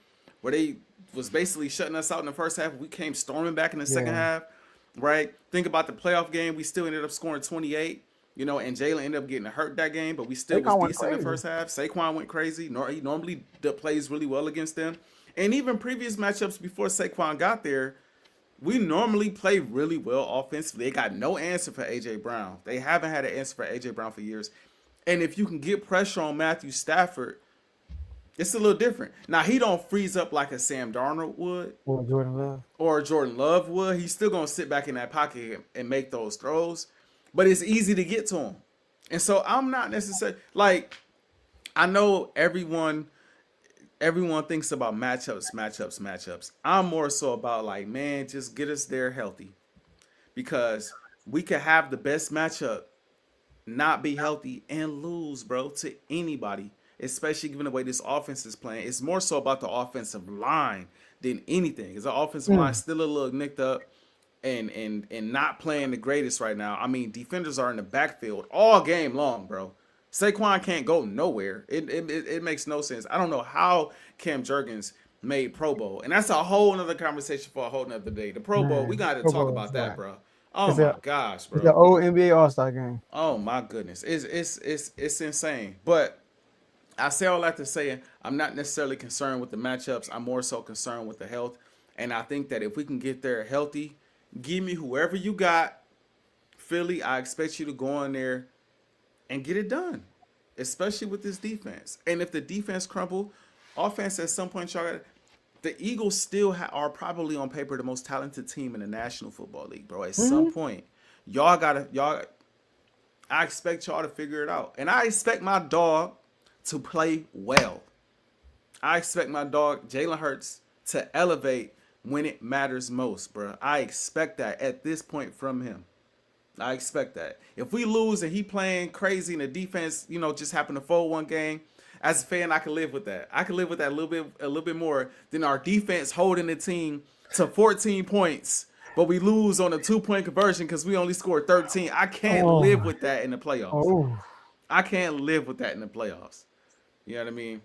where they was basically shutting us out in the first half. We came storming back in the second half, right? Think about the playoff game. We still ended up scoring 28, and Jalen ended up getting hurt that game, but we still was decent in the first half. Saquon went crazy. He normally plays really well against them. And even previous matchups before Saquon got there, we normally play really well offensively. They got no answer for Ajae Brown. They haven't had an answer for Ajae Brown for years. And if you can get pressure on Matthew Stafford, it's a little different. Now, he don't freeze up like a Sam Darnold would. Or Jordan Love would. He's still going to sit back in that pocket and make those throws. But it's easy to get to him. And so I'm not necessarily, like, I know everyone thinks about matchups. I'm more so about, like, man, just get us there healthy. Because we could have the best matchup, not be healthy, and lose, bro, to anybody. Especially given the way this offense is playing. It's more so about the offensive line than anything. Is the offensive line still a little nicked up and not playing the greatest right now? I mean, defenders are in the backfield all game long, bro. Saquon can't go nowhere. It makes no sense. I don't know how Cam Jurgens made Pro Bowl. And that's a whole nother conversation for a whole nother day. The Pro Bowl, we got to talk about that, bro. Oh, my gosh, bro. It's the old NBA All-Star game. Oh, my goodness. It's insane. But I say all that to say I'm not necessarily concerned with the matchups. I'm more so concerned with the health. And I think that if we can get there healthy, give me whoever you got. Philly, I expect you to go in there and get it done, especially with this defense. And if the defense crumble, offense at some point, the Eagles still are probably on paper the most talented team in the National Football League, bro. At some point, I expect y'all to figure it out. And I expect my dog to play well. I expect my dog, Jalen Hurts, to elevate when it matters most, bro. I expect that at this point from him. I expect that. If we lose and he playing crazy and the defense, just happen to fold one game, as a fan, I can live with that. I can live with that a little bit more than our defense holding the team to 14 points, but we lose on a 2-point conversion because we only scored 13. I can't live with that in the playoffs. I can't live with that in the playoffs. You know what I mean?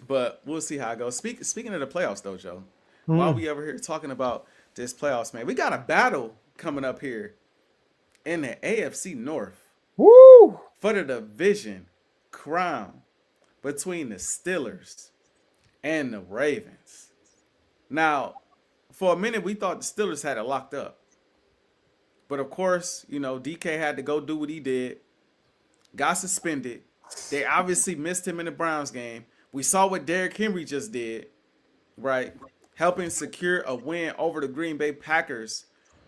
But we'll see how it goes. Speaking of the playoffs, though, Joe, while we over here talking about this playoffs, man, we got a battle coming up here in the AFC North. Woo! For the division crown between the Steelers and the Ravens. Now, for a minute, we thought the Steelers had it locked up. But, of course, DK had to go do what he did. Got suspended. They obviously missed him in the Browns game. We saw what Derrick Henry just did, right? Helping secure a win over the Green Bay Packers.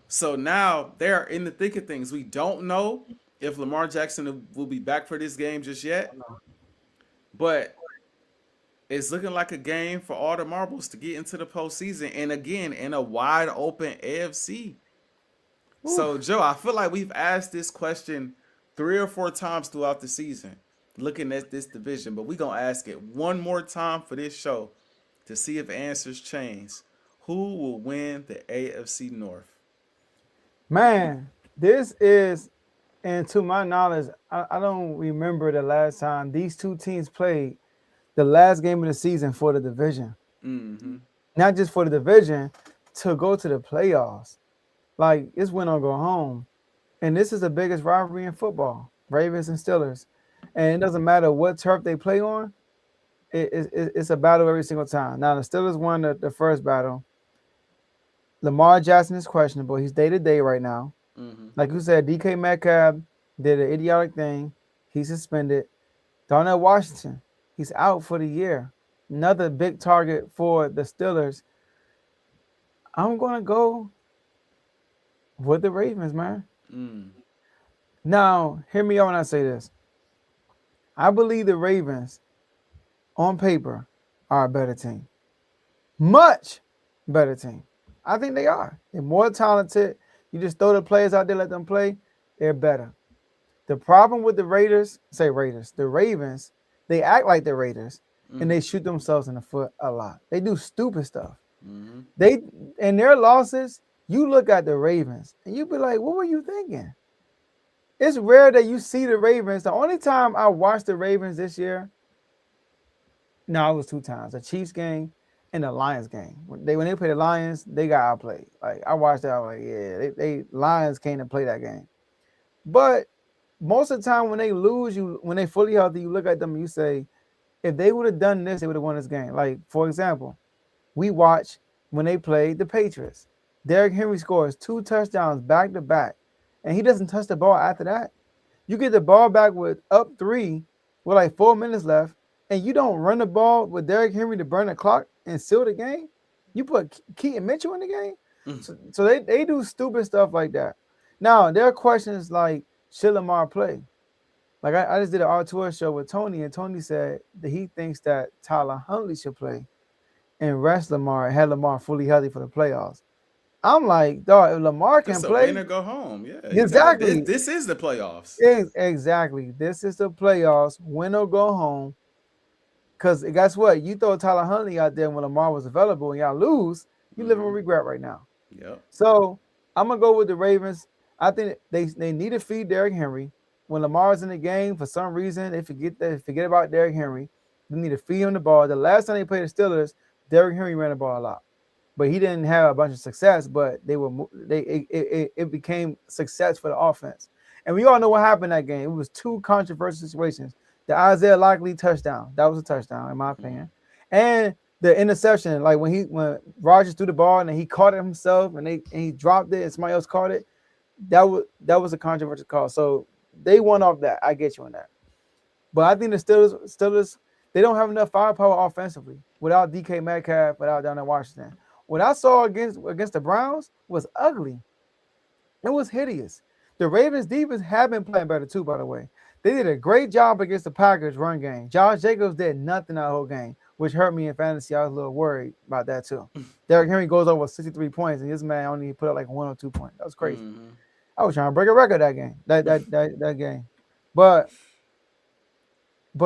So now they're in the thick of things. We don't know if Lamar Jackson will be back for this game just yet. But it's looking like a game for all the marbles to get into the postseason. And again, in a wide open AFC. So, Joe, I feel like we've asked this question 3 or 4 times throughout the season, looking at this division. But we're going to ask it one more time for this show to see if answers change. Who will win the AFC North? Man, this is, and to my knowledge, I don't remember the last time these two teams played the last game of the season for the division. Mm-hmm. Not just for the division, to go to the playoffs. Like, it's win or go home. And this is the biggest rivalry in football, Ravens and Steelers. And it doesn't matter what turf they play on, it's a battle every single time. Now, the Steelers won the first battle. Lamar Jackson is questionable. He's day-to-day right now. Mm-hmm. Like you said, DK Metcalf did an idiotic thing. He's suspended. Darnell Washington, he's out for the year. Another big target for the Steelers. I'm going to go with the Ravens, man. Now, hear me out when I say this. I believe the Ravens, on paper, are a better team. Much better team. I think they are. They're more talented. You just throw the players out there, let them play. They're better. The problem with the the Ravens, they act like the Raiders, and they shoot themselves in the foot a lot. They do stupid stuff. They, in their losses, you look at the Ravens, and you be like, what were you thinking? It's rare that you see the Ravens. The only time I watched the Ravens this year, it was 2 times. The Chiefs game and the Lions game. When they play the Lions, they got outplayed. Like, I watched that, I was like, yeah, they Lions came to play that game. But most of the time when they lose, when they fully healthy, you look at them and you say, if they would have done this, they would have won this game. Like, for example, we watch when they played the Patriots. Derrick Henry scores 2 touchdowns back-to-back, and he doesn't touch the ball after that. You get the ball back with up 3 with like 4 minutes left, and you don't run the ball with Derrick Henry to burn the clock and seal the game. You put Keaton Mitchell in the game. So they do stupid stuff like that. Now, there are questions like, should Lamar play? Like, I just did an R2 show with Tony, and Tony said that he thinks that Tyler Huntley should play and rest Lamar and have Lamar fully healthy for the playoffs. I'm like, dog, if Lamar can play, win or go home. Yeah, exactly. This is the playoffs. Exactly. This is the playoffs. Win or go home. Because guess what? You throw Tyler Huntley out there when Lamar was available and y'all lose, you live in regret right now. Yep. So I'm going to go with the Ravens. I think they need to feed Derrick Henry. When Lamar's in the game, for some reason, they forget about Derrick Henry. They need to feed him the ball. The last time they played the Steelers, Derrick Henry ran the ball a lot. But he didn't have a bunch of success, but it became success for the offense. And we all know what happened in that game. It was 2 controversial situations. The Isaiah Likely touchdown. That was a touchdown, in my opinion. And the interception, like when Rodgers threw the ball and then he caught it himself and he dropped it and somebody else caught it, that was a controversial call. So they won off that. I get you on that. But I think the Steelers, they don't have enough firepower offensively without DK Metcalf, without Darnell Washington. What I saw against the Browns was ugly. It was hideous. The Ravens defense have been playing better too, by the way. They did a great job against the Packers run game. Josh Jacobs did nothing that whole game, which hurt me in fantasy. I was a little worried about that too. Derrick Henry goes over 63 points, and this man only put up like 1 or 2 points. That was crazy. I was trying to break a record that game. That game. But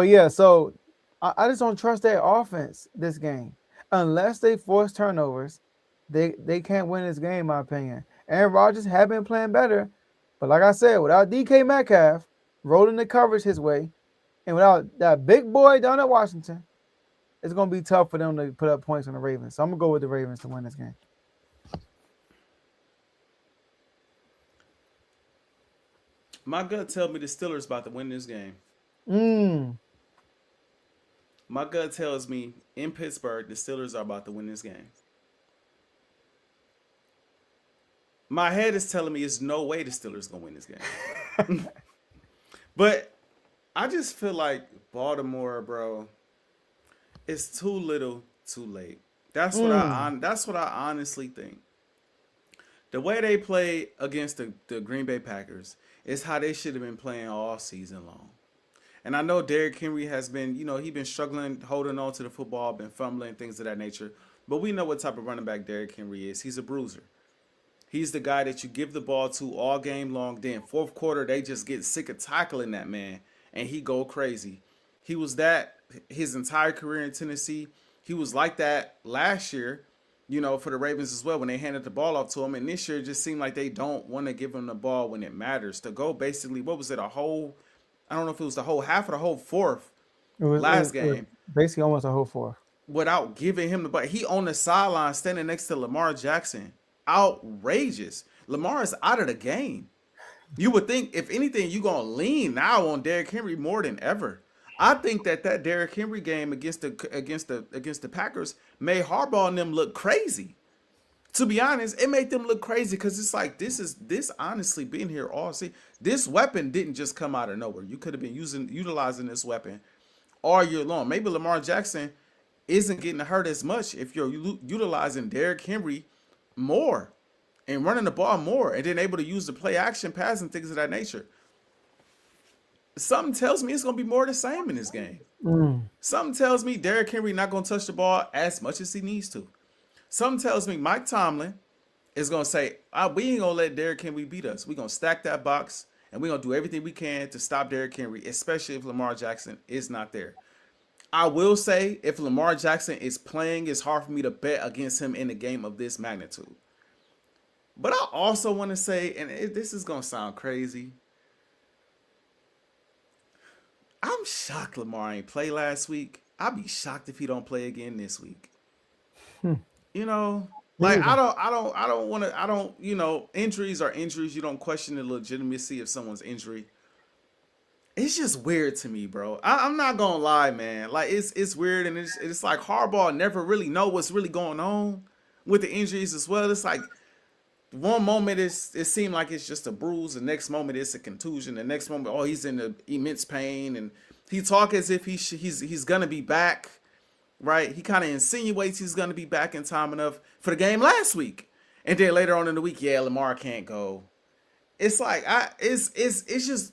yeah, so I just don't trust their offense this game. Unless they force turnovers, they can't win this game, in my opinion. Aaron Rodgers have been playing better, but like I said, without DK Metcalf rolling the coverage his way, and without that big boy down at Washington, it's gonna be tough for them to put up points on the Ravens. So I'm gonna go with the Ravens to win this game. My gut tells me the Steelers about to win this game. My gut tells me in Pittsburgh the Steelers are about to win this game. My head is telling me it's no way the Steelers gonna win this game. But I just feel like Baltimore, bro, it's too little, too late. That's what I honestly think. The way they play against the Green Bay Packers is how they should have been playing all season long. And I know Derrick Henry has been, he been struggling, holding on to the football, been fumbling, things of that nature. But we know what type of running back Derrick Henry is. He's a bruiser. He's the guy that you give the ball to all game long. Then fourth quarter, they just get sick of tackling that man, and he go crazy. He was that his entire career in Tennessee. He was like that last year, for the Ravens as well when they handed the ball off to him. And this year, it just seemed like they don't want to give him the ball when it matters. To go basically, what was it, I don't know if it was the whole half or the whole fourth last game. Basically almost a whole fourth. Without giving him the ball. He on the sideline standing next to Lamar Jackson. Outrageous. Lamar is out of the game. You would think, if anything, you're going to lean now on Derrick Henry more than ever. I think that Derrick Henry game against the Packers made Harbaugh and them look crazy. To be honest, it made them look crazy because it's like this honestly being here all season. This weapon didn't just come out of nowhere. You could have been utilizing this weapon all year long. Maybe Lamar Jackson isn't getting hurt as much if you're utilizing Derrick Henry more and running the ball more and then able to use the play action pass and things of that nature. Something tells me it's going to be more the same in this game. Something tells me Derrick Henry not going to touch the ball as much as he needs to. Something tells me Mike Tomlin is going to say, we ain't going to let Derrick Henry beat us. We're going to stack that box, and we're going to do everything we can to stop Derrick Henry, especially if Lamar Jackson is not there. I will say, if Lamar Jackson is playing, it's hard for me to bet against him in a game of this magnitude. But I also want to say, and this is going to sound crazy, I'm shocked Lamar ain't play last week. I'd be shocked if he don't play again this week. Like injuries are injuries. You don't question the legitimacy of someone's injury. It's just weird to me, bro. I'm not gonna lie, man. Like it's weird, and it's like Harbaugh never really know what's really going on with the injuries as well. It's like one moment it seemed like it's just a bruise, the next moment it's a contusion, the next moment he's in the immense pain, and he talk as if he's gonna be back. Right, he kind of insinuates he's going to be back in time enough for the game last week, and then later on in the week, Lamar can't go. It's like it's just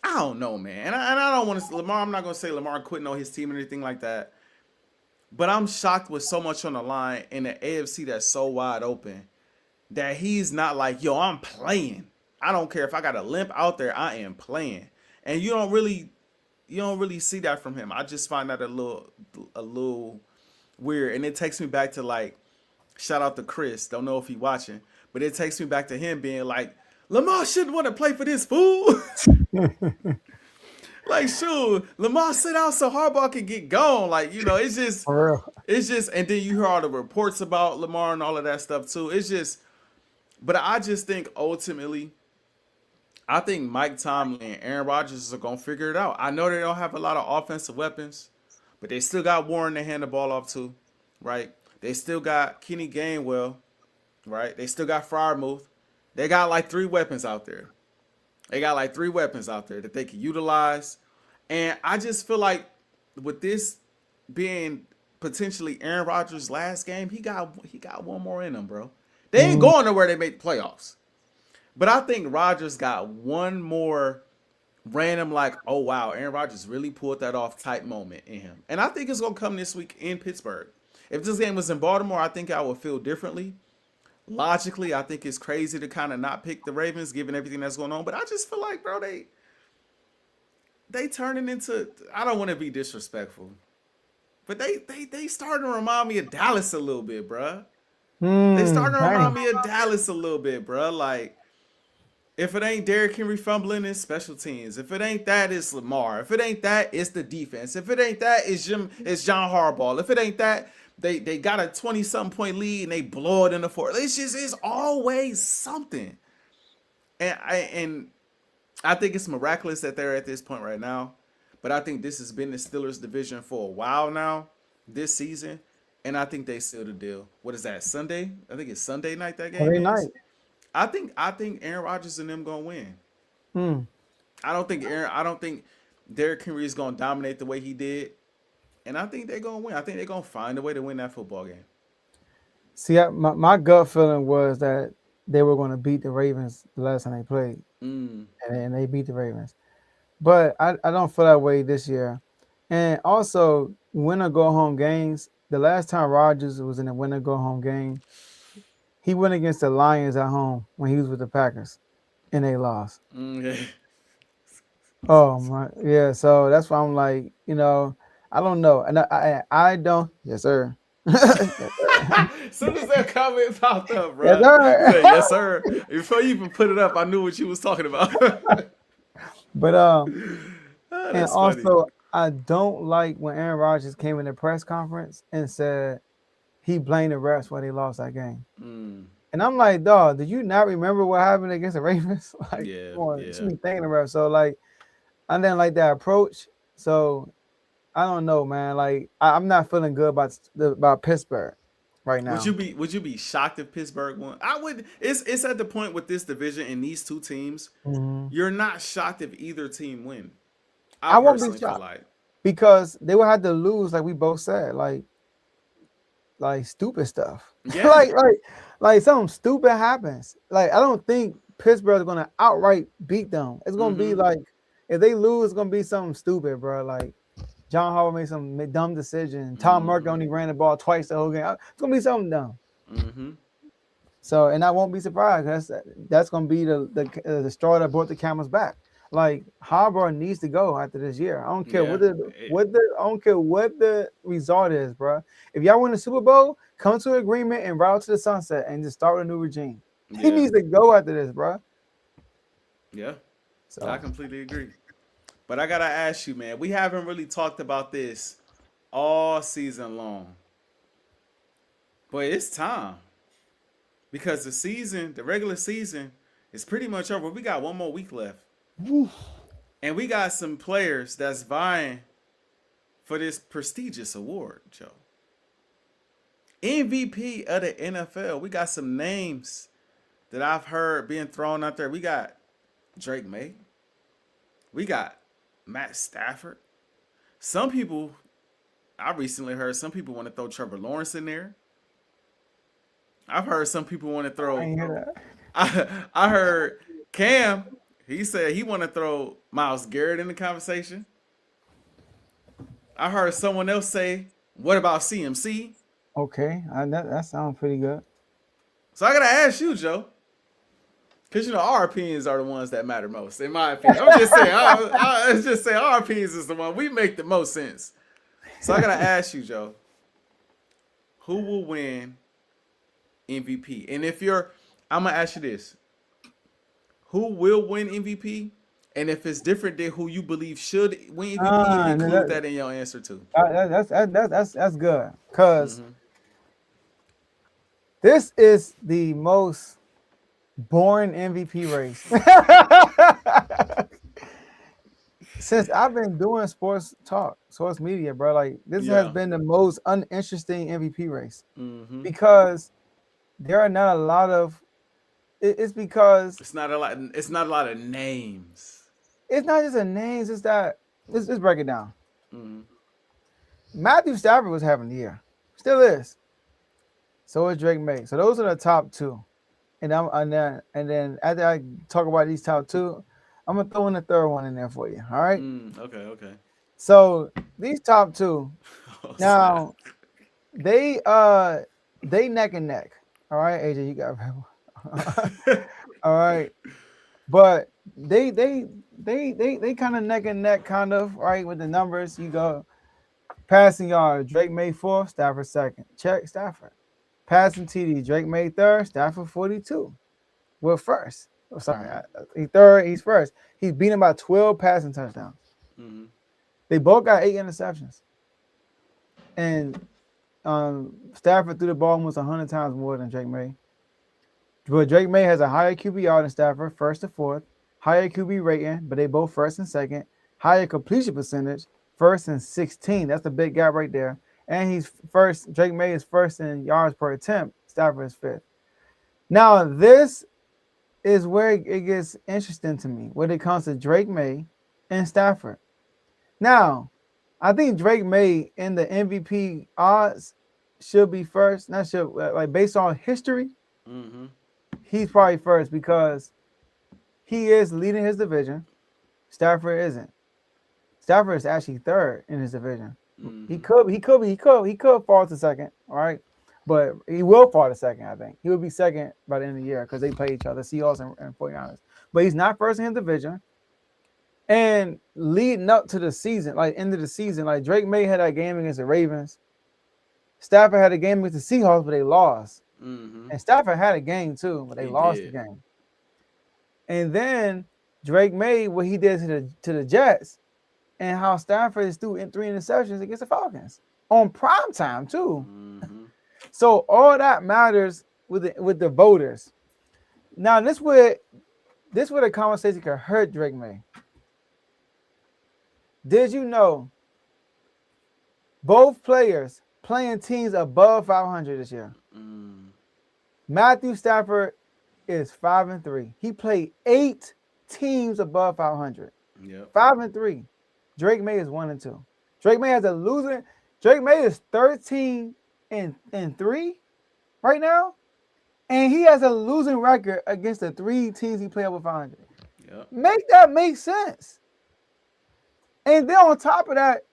I don't know, man. And I don't want to Lamar. I'm not going to say Lamar quitting on his team or anything like that, but I'm shocked with so much on the line in the AFC that's so wide open that he's not like, I'm playing. I don't care if I got a limp out there. I am playing, and you don't really see that from him. I just find that a little weird. And it takes me back to, like, shout out to Chris. Don't know if he's watching. But it takes me back to him being like, Lamar shouldn't want to play for this fool. Like, shoot, Lamar sit out so Harbaugh can get gone. Like, it's just, and then you hear all the reports about Lamar and all of that stuff too. But I just think ultimately, I think Mike Tomlin and Aaron Rodgers are going to figure it out. I know they don't have a lot of offensive weapons, but they still got Warren to hand the ball off to, right? They still got Kenny Gainwell, right? They still got Freiermuth. They got like 3 weapons out there. That they can utilize. And I just feel like with this being potentially Aaron Rodgers' last game, he got one more in him, bro. They ain't going nowhere. They make the playoffs. But I think Rodgers got one more random, like, oh, wow, Aaron Rodgers really pulled that off type moment in him. And I think it's going to come this week in Pittsburgh. If this game was in Baltimore, I think I would feel differently. logically, I think it's crazy to kind of not pick the Ravens given everything that's going on. But I just feel like, bro, they turning into. I don't want to be disrespectful, but they starting to remind me of Dallas a little bit, bro. They starting to remind me of Dallas a little bit, bro. Like, if it ain't Derrick Henry fumbling, it's special teams. If it ain't that, it's Lamar. If it ain't that, it's the defense. If it ain't that, it's John Harbaugh. If it ain't that, they got a 20-something point lead and they blow it in the fourth. It's always something. And I think it's miraculous that they're at this point right now. But I think this has been the Steelers division for a while now, this season. And I think they seal the deal. What is that, Sunday? I think it's Sunday night that game Sunday is. night. I think Aaron Rodgers and them gonna win. I don't think Derrick Henry is gonna dominate the way he did, and I think they're gonna win. I think they're gonna find a way to win that football game. See, my gut feeling was that they were going to beat the Ravens the last time they played, and they beat the Ravens. But I don't feel that way this year. And also, win or go home games. The last time Rodgers was in a win or go home game, he went against the Lions at home when he was with the Packers, and they lost. Oh my, yeah. So that's why I'm like, I don't know, and I don't. Yes, sir. As soon as that comment popped up, bro. Yes, sir. Said, yes, sir. Before you even put it up, I knew what you was talking about. But and also, funny. I don't like when Aaron Rodgers came in the press conference and said he blamed the refs when they lost that game. And I'm like, dog, did you not remember what happened against the Ravens? Like, Yeah, come on, yeah. you should be thanking the refs. So, like, I didn't like that approach. So, I don't know, man. Like, I'm not feeling good about Pittsburgh right now. Would you be shocked if Pittsburgh won? I would. It's at the point with this division and these two teams. You're not shocked if either team win. I won't be personally shocked feel like because they would have to lose, like we both said, like stupid stuff. Yeah. like something stupid happens. Like, I don't think Pittsburgh is gonna outright beat them. It's gonna be like, if they lose, it's gonna be something stupid, bro. Like John Harbaugh made some dumb decision. Tom Murphy only ran the ball twice the whole game. It's gonna be something dumb. So, and I won't be surprised. That's gonna be the straw that brought the camel's back. Like, Harbaugh needs to go after this year. I don't care I don't care what the result is, bro. If y'all win the Super Bowl, come to an agreement and ride to the sunset and just start a new regime. Yeah. He needs to go after this, bro. Yeah, so I completely agree. But I gotta ask you, man. We haven't really talked about this all season long, but it's time because the regular season, is pretty much over. We got one more week left. And we got some players that's vying for this prestigious award, Joe. MVP of the NFL. We got some names that I've heard being thrown out there. We got Drake May. We got Matt Stafford. I recently heard some people want to throw Trevor Lawrence in there. I've heard some people want to throw. I heard Cam. He said he want to throw Myles Garrett in the conversation. I heard someone else say, what about CMC? Okay, that sounds pretty good. So I got to ask you, Joe, because, our opinions are the ones that matter most, in my opinion. I'm just saying, I just say our opinions is the one. We make the most sense. So I got to ask you, Joe, who will win MVP? And I'm going to ask you this. Who will win MVP? And if it's different than who you believe should win MVP, include that in your answer too. That's good. Because this is the most boring MVP race. Since I've been doing sports media, bro, like this has been the most uninteresting MVP race. Because there are not a lot of it's because it's not a lot of names. It's not just a names, it's that let's break it down. Matthew Stafford was having the year. Still is. So is Drake May. So those are the top two. And then after I talk about these top two, I'm gonna throw in the third one in there for you. All right. Okay. So these top two, now they neck and neck. All right, AJ, you got all right. But they kind of neck and neck, kind of, right, with the numbers. You go passing yard, Drake May 4th, Stafford 2nd. Check Stafford. Passing TD, Drake May 3rd, Stafford 42. We're first. Oh, sorry, he's third, he's first. He's beaten by 12 passing touchdowns. Mm-hmm. They both got 8 interceptions. And Stafford threw the ball almost 100 times more than Drake May. But Drake May has a higher QBR than Stafford, first to fourth, higher QB rating, but they both first and second, higher completion percentage, first and 16. That's a big gap right there. And he's first. Drake May is first in yards per attempt. Stafford is fifth. Now, this is where it gets interesting to me when it comes to Drake May and Stafford. Now, I think Drake May in the MVP odds should be first. Not should, like based on history, he's probably first because he is leading his division. Stafford isn't. Stafford is actually third in his division. He could fall to second, all right? But he will fall to second, I think. He will be second by the end of the year because they play each other, Seahawks and 49ers. But he's not first in his division. And leading up to the season, like end of the season, like Drake May had that game against the Ravens. Stafford had a game against the Seahawks, but they lost. And Stafford had a game too, but they lost the game. And then Drake May, what he did to the Jets, and how Stafford is threw in 3 interceptions against the Falcons on prime time too. So all that matters with the voters. Now this where the conversation could hurt Drake May. Did you know both players playing teams above 500 this year? Matthew Stafford is 5-3. He played 8 teams above 500. 5-3. Drake May is 1-2. Drake May has a losing. Drake May is 13-3 right now, and he has a losing record against the 3 teams he played over 500. Make that make sense. And then on top of that,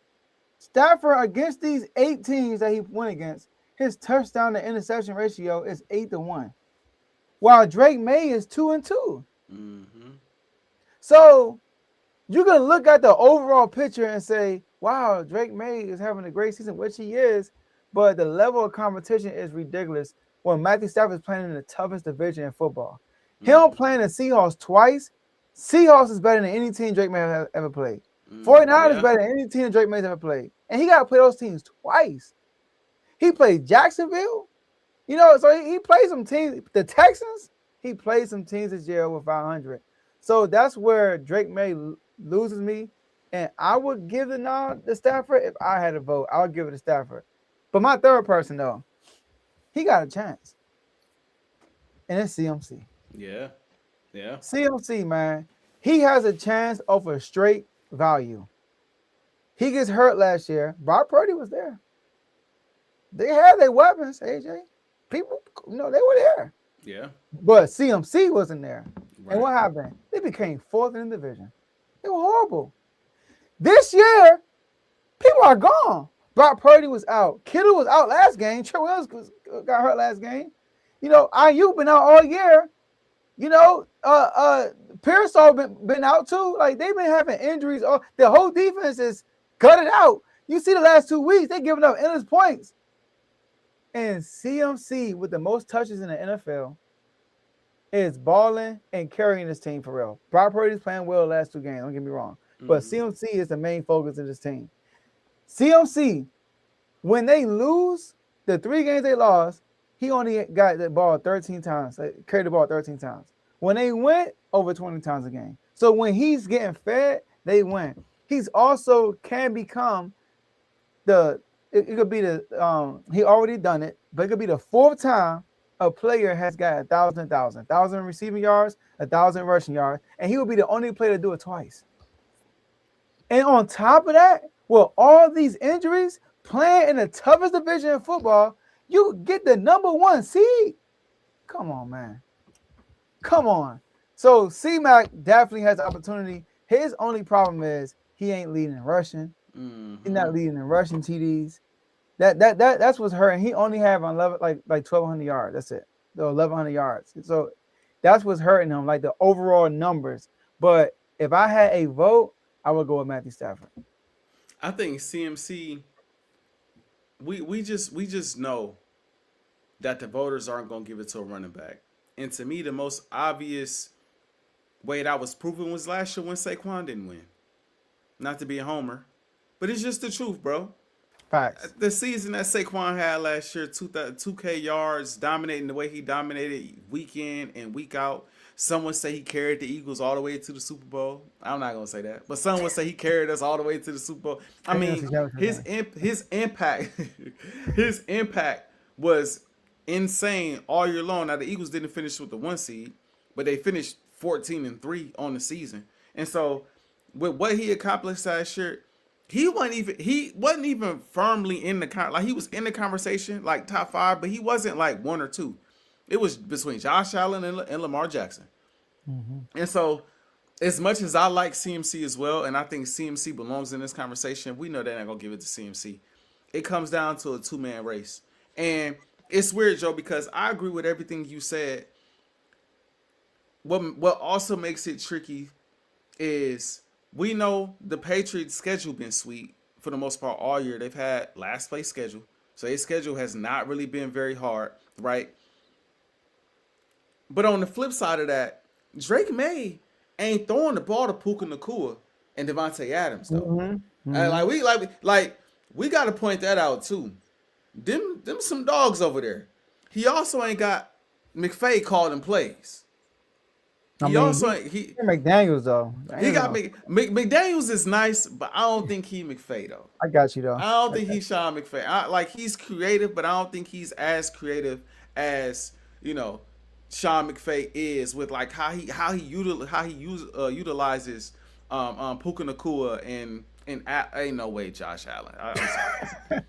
Stafford against these 8 teams that he went against, his touchdown to interception ratio is 8-1, while Drake May is 2-2. So you're going to look at the overall picture and say, wow, Drake May is having a great season, which he is, but the level of competition is ridiculous when Matthew Stafford is playing in the toughest division in football. Him playing the Seahawks twice, Seahawks is better than any team Drake May has ever played. 49ers is better than any team Drake May has ever played. And he got to play those teams twice. He played Jacksonville, so he played some teams. The Texans, he played some teams this year over 500. So that's where Drake May loses me, and I would give the nod to Stafford if I had a vote. I would give it to Stafford. But my third person, though, he got a chance, and it's CMC. Yeah. CMC, man, he has a chance over straight value. He gets hurt last year. Brock Purdy was there. They had their weapons, AJ. People, they were there. Yeah. But CMC wasn't there. Right. And what happened? They became 4th in the division. They were horrible. This year, people are gone. Brock Purdy was out. Kittle was out last game. Trey Williams got hurt last game. Ayuk been out all year. Pearsall been out too. Like, they've been having injuries. The whole defense is gutted out. You see the last 2 weeks, they giving up endless points. And CMC, with the most touches in the NFL, is balling and carrying this team for real. Brock Purdy's playing well the last 2 games, don't get me wrong. But CMC is the main focus of this team. CMC, when they lose, the 3 games they lost, he only got the ball 13 times, carried the ball 13 times. When they went, over 20 times a game. So when he's getting fed, they win. He's also can become it could be he already done it, but it could be the 4th time a player has got 1,000 receiving yards, 1,000 rushing yards, and he will be the only player to do it twice. And on top of that, with all these injuries, playing in the toughest division in football, you get the number 1 seed. Come on, man. Come on. So C-Mac definitely has the opportunity. His only problem is he ain't leading in rushing. He's not leading in rushing TDs. That's what's hurting. He only have 11 like 1,200 yards. That's it. the 1,100 yards. So that's what's hurting him, like the overall numbers. But if I had a vote, I would go with Matthew Stafford. I think CMC. We just know that the voters aren't going to give it to a running back. And to me, the most obvious way that was proven was last year when Saquon didn't win. Not to be a homer, but it's just the truth, bro. Facts. The season that Saquon had last year, 2K yards, dominating the way he dominated week in and week out. Some would say he carried the Eagles all the way to the Super Bowl. I'm not gonna say that, but some would say he carried us all the way to the Super Bowl. I mean, his impact, his impact was insane all year long. Now the Eagles didn't finish with the 1 seed, but they finished 14-3 on the season. And so, with what he accomplished last year, he wasn't even firmly in the like he was in the conversation, like top 5, but he wasn't like 1 or 2. It was between Josh Allen and Lamar Jackson. Mm-hmm. And so, as much as I like CMC as well, and I think CMC belongs in this conversation, we know they're not going to give it to CMC. It comes down to a 2-man race. And it's weird, Joe, because I agree with everything you said. What also makes it tricky is we know the Patriots' schedule been sweet for the most part all year. They've had last place schedule. So their schedule has not really been very hard, right? But on the flip side of that, Drake May ain't throwing the ball to Puka Nacua and Devontae Adams though. Mm-hmm. And we got to point that out too. Them some dogs over there. He also ain't got McVay calling plays. McDaniels though. He got McDaniels is nice, but I don't think he McVay though. I got you though. I don't think he's Sean McVay. He's creative, but I don't think he's as creative as Sean McVay is with like how he utilizes Puka Nacua and ain't no way Josh Allen. I'm sorry.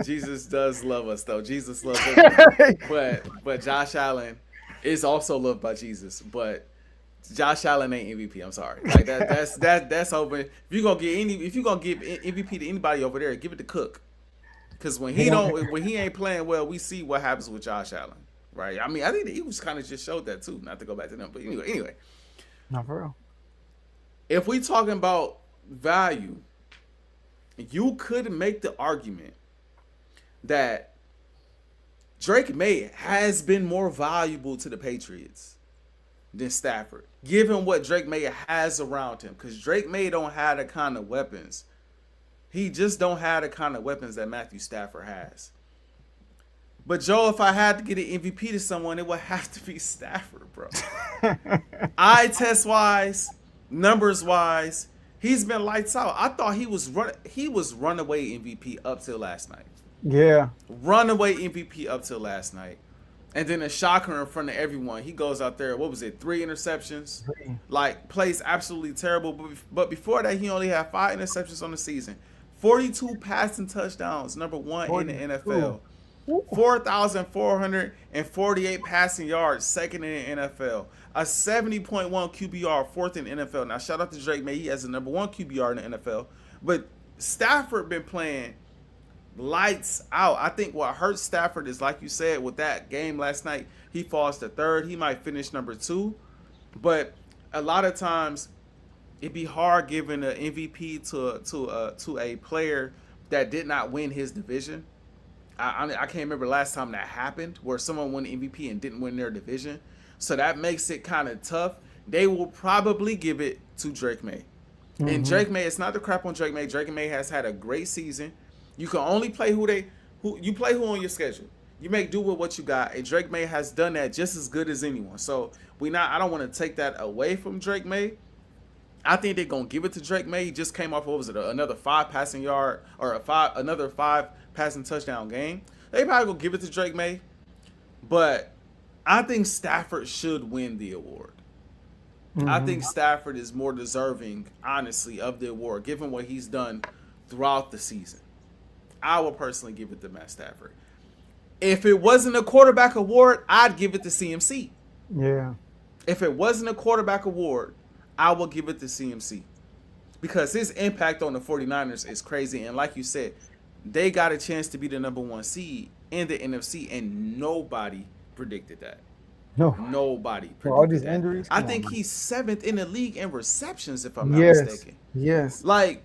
Jesus does love us though. Jesus loves us, but Josh Allen is also loved by Jesus. But Josh Allen ain't MVP. I'm sorry. Like that's open. If you're gonna give MVP to anybody over there, give it to Cook. Because when he ain't playing well, we see what happens with Josh Allen. Right. I mean, I think the Eagles kind of just showed that too. Not to go back to them, but anyway. Not for real. If we talking about value, you could make the argument that Drake May has been more valuable to the Patriots than Stafford, given what Drake May has around him. Because Drake May don't have the kind of weapons. He just don't have the kind of weapons that Matthew Stafford has. But Joe, if I had to get an MVP to someone, it would have to be Stafford, bro. Eye test wise, numbers wise, he's been lights out. I thought he was runaway MVP up till last night. Yeah. Runaway MVP up till last night. And then a shocker in front of everyone. He goes out there, 3 interceptions? Plays absolutely terrible. But before that, he only had 5 interceptions on the season. 42 passing touchdowns, number 1 in the NFL. 4,448 passing yards, 2nd in the NFL. A 70.1 QBR, 4th in the NFL. Now, shout out to Drake May. He has the number 1 QBR in the NFL. But Stafford been playing lights out. I think what hurts Stafford is, like you said, with that game last night, he falls to 3rd. He might finish number 2. But a lot of times, it'd be hard giving an MVP to a player that did not win his division. I can't remember the last time that happened where someone won the MVP and didn't win their division. So that makes it kind of tough. They will probably give it to Drake May. Mm-hmm. And Drake May, it's not the crap on Drake May. Drake May has had a great season. You can only play who on your schedule. You make do with what you got. And Drake May has done that just as good as anyone. So I don't want to take that away from Drake May. I think they're gonna give it to Drake May. He just came off another 5 passing yard or another 5 passing touchdown game. They probably gonna give it to Drake May, but I think Stafford should win the award. Mm-hmm. I think Stafford is more deserving, honestly, of the award, given what he's done throughout the season. I would personally give it to Matt Stafford. If it wasn't a quarterback award, I'd give it to CMC. Yeah. If it wasn't a quarterback award, I will give it to CMC. Because his impact on the 49ers is crazy. And like you said, they got a chance to be the number 1 seed in the NFC, and nobody predicted that. No. Nobody For all predicted these that. injuries, I come on, think man. he's 7th in the league in receptions, if I'm not Yes. mistaken. Yes. Like,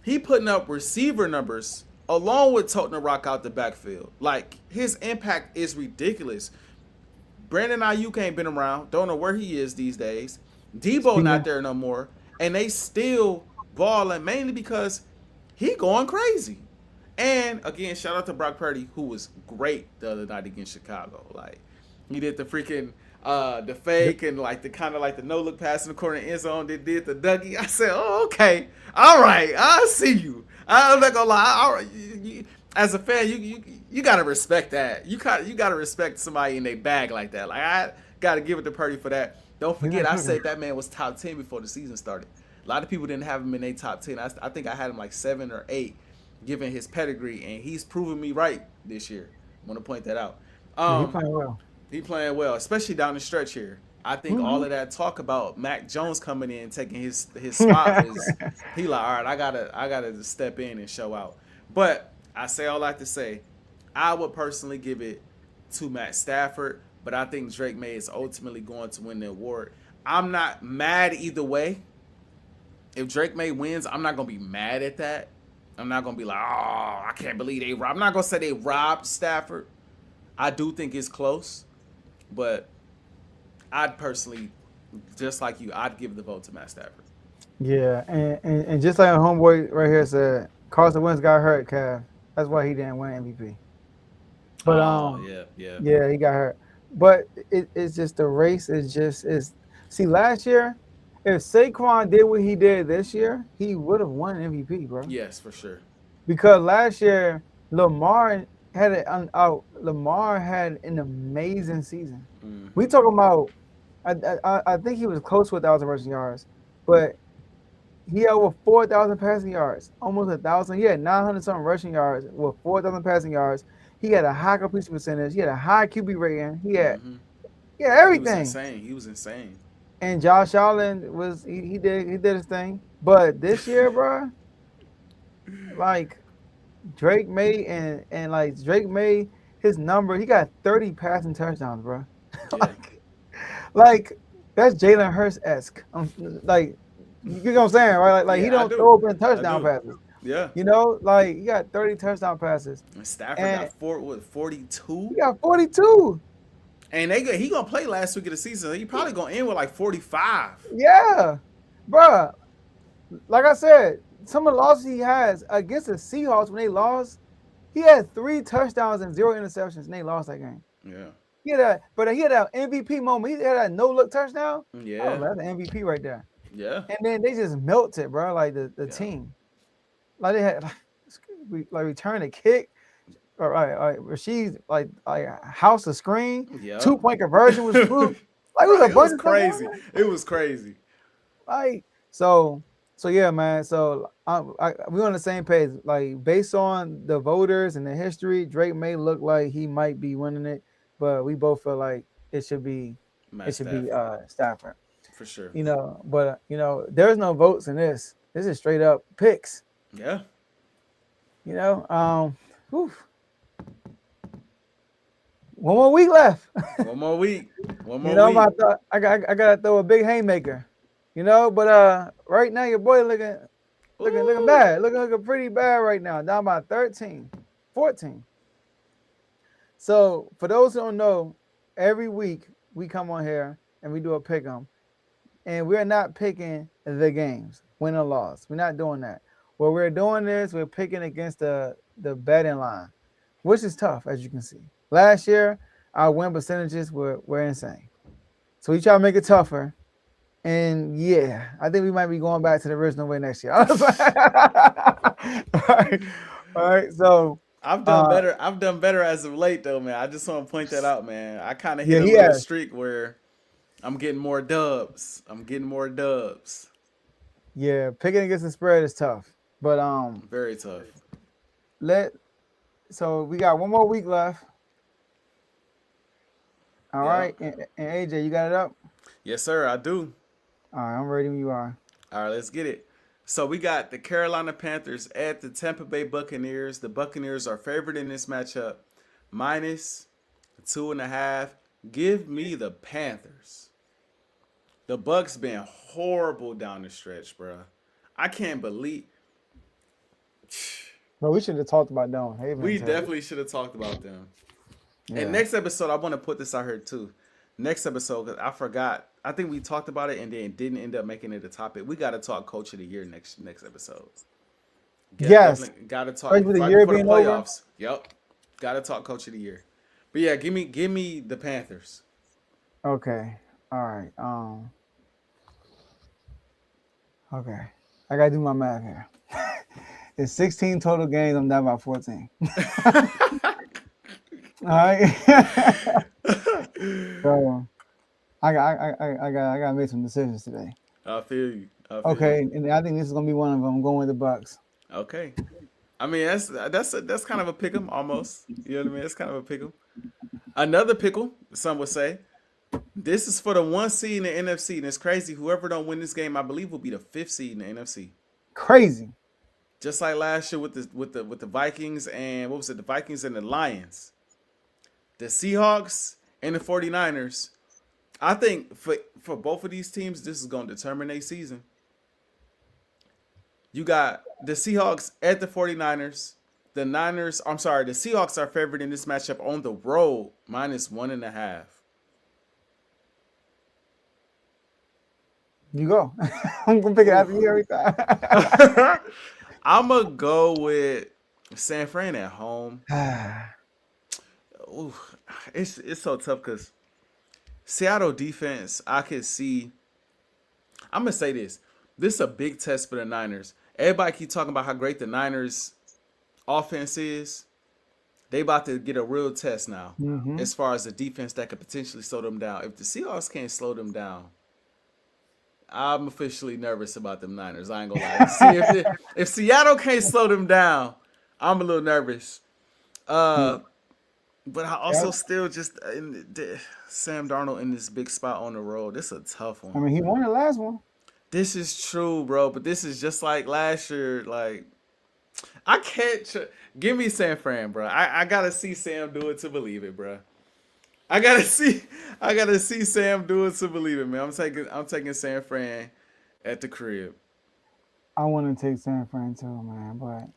he putting up receiver numbers along with toting the rock out the backfield. Like, his impact is ridiculous. Brandon Ayuk ain't been around. Don't know where he is these days. Debo Speaking not of, there no more. And they still balling mainly because he going crazy. And again, shout out to Brock Purdy, who was great the other night against Chicago. Like, he did the freaking the fake and like the kind of like the no look pass in the corner end zone. They did the Dougie. I said, oh, okay, all right, I see you. I'm not gonna lie. As a fan, you gotta respect that. You gotta respect somebody in their bag like that. Like, I gotta give it to Purdy for that. Don't he's forget, not I cooking. said that man was top 10 before the season started. A lot of people didn't have him in their top 10. I think I had him like 7 or 8, given his pedigree, and he's proven me right this year. I want to point that out. Yeah, he playing well. He playing well, especially down the stretch here. I think all of that talk about Mac Jones coming in taking his spot is he like, all right, I gotta step in and show out. But I say all that to say, I would personally give it to Matt Stafford, but I think Drake May is ultimately going to win the award. I'm not mad either way. If Drake May wins, I'm not gonna be mad at that. I'm not gonna be like, oh, I can't believe they robbed. I'm not gonna say they robbed Stafford. I do think it's close, but I'd personally, just like you, I'd give the vote to Matt Stafford. Yeah, and just like a homeboy right here said, Carson Wentz got hurt, Cav. That's why he didn't win MVP. But yeah, he got hurt. But it's just the race is. See, last year, if Saquon did what he did this year, he would have won MVP, bro. Yes, for sure. Because last year Lamar had Lamar had an amazing season. Mm-hmm. We talking about, I think he was close to 1,000 rushing yards, but he had over 4,000 passing yards, almost 1,000. He had 900 something rushing yards with 4,000 passing yards. He had a high completion percentage. He had a high QB rating. He had everything. He was insane. And Josh Allen was he did his thing. But this year, bro, like Drake May and like Drake May, his number, he got 30 passing touchdowns, bro. Yeah. like that's Jalen Hurts-esque. Like, you know what I'm saying, right? Like he don't throw open touchdown passes. Yeah. You know, like he got 30 touchdown passes. And Stafford got 42. He got 42. And he gonna play last week of the season. He probably gonna end with like 45. Yeah, bro. Like I said, some of the losses he has against the Seahawks when they lost, he had 3 touchdowns and 0 interceptions, and they lost that game. Yeah. He had that MVP moment. He had that no-look touchdown. Yeah. Oh, that's an MVP right there. Yeah. And then they just melted, bro. Like the team, like they had like return a kick. All right. Rasheed's like house a screen. Yeah. 2-point conversion was fluke. Like it was crazy. It was crazy. Like so yeah, man. So we're on the same page. Like based on the voters and the history, Drake may look like he might be winning it, but we both feel like it should be Stafford. For sure. You know, but there's no votes in this. This is straight up picks. Yeah. You know, whew. One more week left. One more week. I gotta throw a big haymaker. You know, but right now your boy looking bad. Looking pretty bad right now. Down by 13, 14. So for those who don't know, every week we come on here and we do a pick 'em. And we're not picking the games, win or loss. We're not doing that. What we're doing is we're picking against the betting line, which is tough, as you can see. Last year, our win percentages were insane. So we try to make it tougher. And yeah, I think we might be going back to the original way next year. All right. So I've done better as of late, though, man. I just want to point that out, man. I kind of hit a little streak where I'm getting more dubs. Yeah, picking against the spread is tough, but very tough. So we got one more week left. All right, and AJ, you got it up? Yes, sir, I do. All right, I'm ready when you are. All right, let's get it. So we got the Carolina Panthers at the Tampa Bay Buccaneers. The Buccaneers are favored in this matchup, minus 2.5. Give me the Panthers. The Bucks been horrible down the stretch, bro. I can't believe. Bro, we should have talked about them. We definitely should have talked about them. Yeah. And next episode, I want to put this out here too. Next episode, because I forgot. I think we talked about it and then didn't end up making it a topic. We got to talk Coach of the Year next episode. Yes. Got to talk Right with the right year before the being over? playoffs. Yep. Got to talk Coach of the Year. But yeah, give me the Panthers. Okay. All right. Okay. I gotta do my math here. It's 16 total games. I'm down by 14. All right. So I gotta make some decisions today. I feel you. Okay, and I think this is gonna be one of them. I'm going with the Bucks. Okay. I mean, that's kind of a pick'em almost. You know what I mean? It's kind of a pick'em. Another pickle, some would say. This is for the 1 seed in the NFC, and it's crazy. Whoever don't win this game, I believe, will be the 5th seed in the NFC. Crazy. Just like last year with the Vikings and what was it? The Vikings and the Lions. The Seahawks and the 49ers. I think for both of these teams, this is going to determine their season. You got the Seahawks at the 49ers. The Seahawks are favored in this matchup on the road, -1.5. You go. I'm gonna pick it after you every time. I'm gonna go with San Fran at home. Ooh, it's so tough because Seattle defense, I could see. I'm gonna say this. This is a big test for the Niners. Everybody keep talking about how great the Niners offense is. They about to get a real test now as far as the defense that could potentially slow them down. If the Seahawks can't slow them down, I'm officially nervous about them Niners. I ain't gonna lie. See, if Seattle can't slow them down, I'm a little nervous. But I also still just Sam Darnold in this big spot on the road. This is a tough one. I mean, he won the last one. This is true, bro. But this is just like last year. Like, I can't. Give me San Fran, bro. I gotta see Sam do it to believe it, bro. I gotta see Sam do it to believe it, man. I'm taking San Fran at the crib. I want to take San Fran too, man, but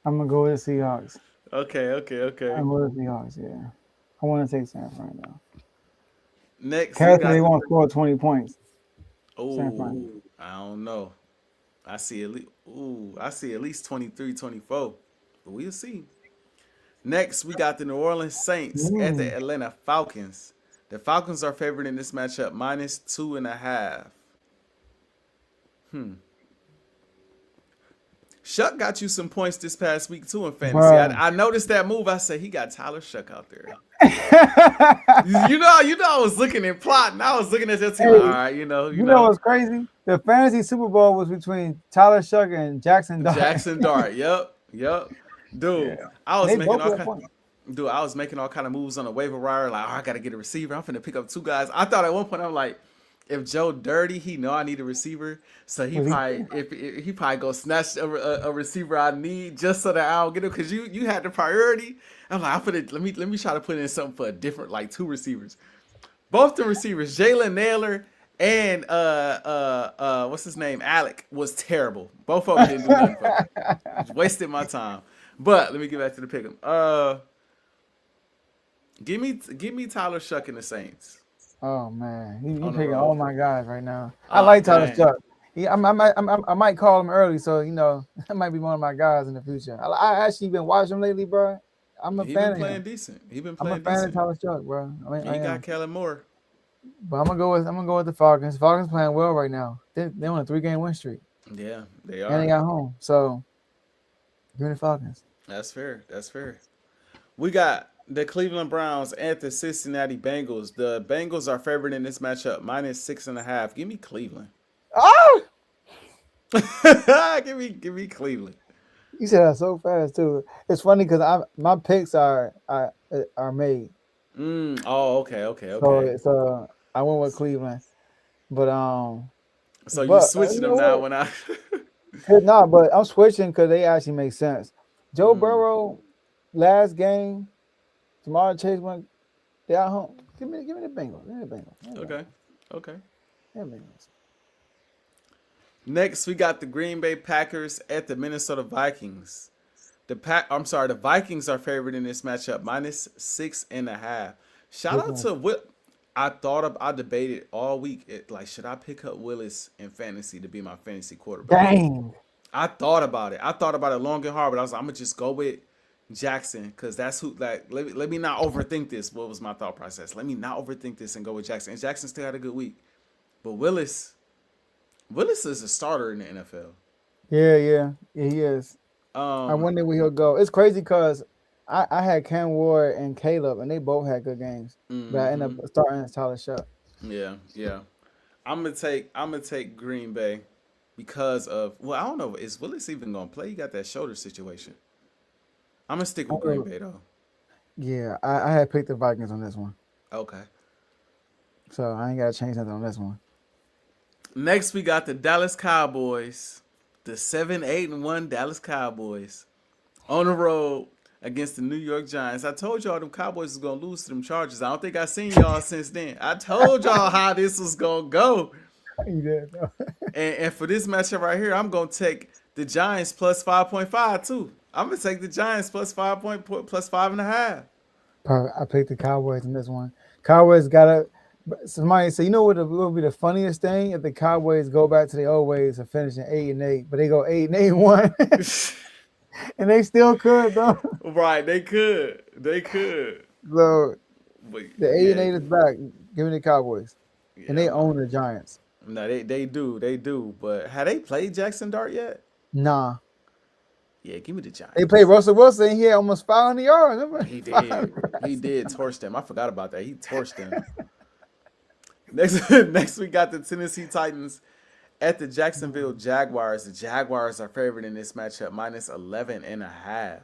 I'm gonna go with the Seahawks. Okay. I'm going with the Seahawks, yeah. I want to take San Fran though. Next, they won't score 20 points. Oh, I don't know. I see at least 23, 24. But we'll see. Next, we got the New Orleans Saints at the Atlanta Falcons. The Falcons are favored in this matchup, -2.5. Shuck got you some points this past week too in fantasy. I noticed that move. I said he got Tyler Shuck out there. you know, I was looking and plotting. I was looking at your team. All right, you know what's crazy? The fantasy Super Bowl was between Tyler Shuck and Jackson Dart. Jackson Dart. Yep. Dude, yeah. I was making all kind of moves on the waiver wire. Like, I gotta get a receiver. I'm finna pick up 2 guys. I thought at one point I'm like, if Joe Dirty, he know I need a receiver, so he probably go snatch a receiver I need just so that I don't get it because you had the priority. I'm like, let me try to put in something for a different 2 receivers. Both the receivers, Jalen Naylor and what's his name, Alec, was terrible. Both of them didn't do nothing for me. Just wasted my time. But let me get back to the pick'em. Give me Tyler Shuck and the Saints. Oh man, you picking all my guys right now. I like Tyler Shuck. I might call him early, so that might be one of my guys in the future. I actually been watching him lately, bro. I'm a fan of him. He been playing decent. I'm a fan of Tyler Shuck, bro. He got Kellen Moore. But I'm gonna go with the Falcons. Falcons playing well right now. They're on a 3-game win streak. Yeah, they are. And they got home. So give me the Falcons. That's fair. We got the Cleveland Browns at the Cincinnati Bengals. The Bengals are favored in this matchup, -6.5. Give me Cleveland. Oh! give me Cleveland. You said that so fast too. It's funny because my picks are made. Oh, okay. So I went with Cleveland, but So you switching them now when I? No, but I'm switching because they actually make sense. Joe Burrow, last game, Jamar Chase went. They out home. Give me the Bengals. Give me the Bengals. Okay. Give me the Bengals. Next, we got the Green Bay Packers at the Minnesota Vikings. The Vikings are favored in this matchup, -6.5. Shout out to Will. I debated all week. Should I pick up Willis in fantasy to be my fantasy quarterback? Dang. I thought about it. I thought about it long and hard, but I was like, I'm gonna just go with Jackson because that's who. Let me not overthink this. What was my thought process? Let me not overthink this and go with Jackson. And Jackson still had a good week, but Willis is a starter in the NFL. Yeah, he is. I wonder where he'll go. It's crazy because I had Cam Ward and Caleb, and they both had good games. But I ended up starting Tyler Shutt. Yeah. I'm gonna take Green Bay because of I don't know. Is Willis even gonna play? He got that shoulder situation. I'm gonna stick with Green Bay though. Yeah, I had picked the Vikings on this one. Okay. So I ain't gotta change nothing on this one. Next, we got the Dallas Cowboys, the 7-8-1 Dallas Cowboys, on the road against the New York Giants. I told y'all them Cowboys was gonna lose to them Chargers. I don't think I've seen y'all since then. I told y'all how this was gonna go. You did, though. And for this matchup right here, I'm gonna take the Giants plus 5.5 too. I'm gonna take the Giants plus 5.5. I picked the Cowboys in this one. Cowboys gotta. Somebody say, you know what would be the funniest thing if the Cowboys go back to the old ways of finishing 8-8, but they go 8-1, and they still could though. Right, they could. So But, the 8-8 is back. Give me the Cowboys, and they own the Giants. No, they do. But have they played Jackson Dart yet? Nah. Yeah, give me the Giants. They played Russell Wilson. And he had almost 500 yards. He did torch them. I forgot about that. He torched them. Next we got the Tennessee Titans at the Jacksonville Jaguars. The Jaguars are favored in this matchup, -11.5.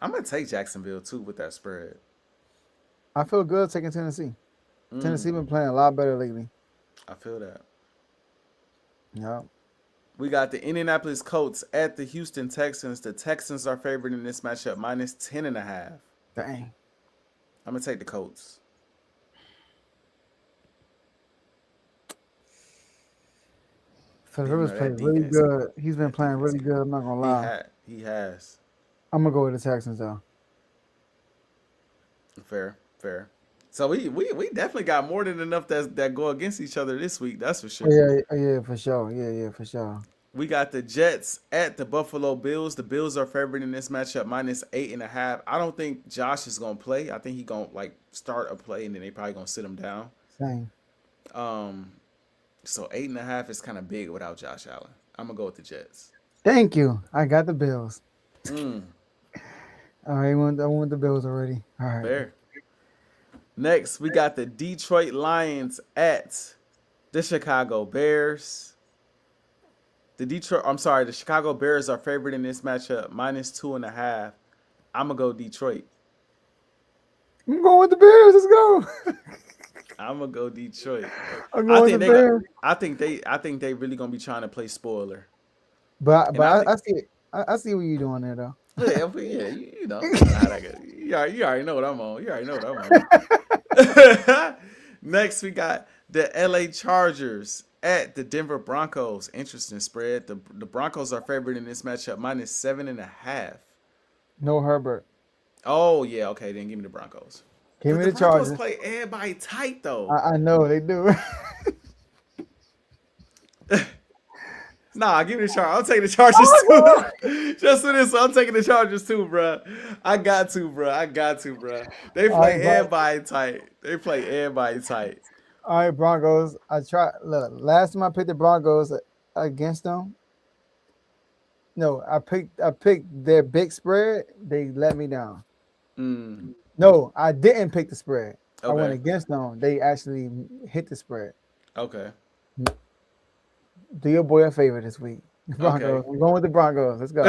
I'm gonna take Jacksonville too with that spread. I feel good taking Tennessee. Tennessee been playing a lot better lately. I feel that. Yeah. We got the Indianapolis Colts at the Houston Texans. The Texans are favored in this matchup, -10.5. Dang. I'm gonna take the Colts. Phil Rivers played really good. He's been playing really good. I'm not gonna lie. He has. I'm gonna go with the Texans though. Fair. So we definitely got more than enough that go against each other this week. That's for sure. Yeah, for sure. Yeah, for sure. We got the Jets at the Buffalo Bills. The Bills are favored in this matchup, -8.5. I don't think Josh is gonna play. I think he gonna start a play and then they probably gonna sit him down. Same. So 8.5 is kind of big without Josh Allen. I'm gonna go with the Jets. Thank you. I got the Bills. All right, I want the Bills already. All right. Fair. Next, we got the Detroit Lions at the Chicago Bears. The Chicago Bears are favored in this matchup, -2.5. I'm gonna go Detroit. I'm going with the Bears. Let's go. I'm gonna go Detroit. I'm going with the Bears. I think they really gonna be trying to play spoiler. But I see what you're doing there though. Yeah, you know how that goes. You already know what I'm on. Next, we got the LA Chargers at the Denver Broncos. Interesting spread. The Broncos are favored in this matchup, -7.5. No Herbert. Oh yeah, okay. Then give me the Broncos. Give me the Chargers. Broncos play everybody tight though. I know they do. Nah, give me the Chargers. I'll take the Chargers too. Just for this, I'm taking the Chargers too, bro. I got to, bro. They play everybody tight. All right, Broncos. Look, last time I picked the Broncos against them. No, I picked their big spread. They let me down. No, I didn't pick the spread. Okay. I went against them. They actually hit the spread. Okay. Do your boy a favor this week. Broncos. Okay. We're going with the Broncos. Let's go.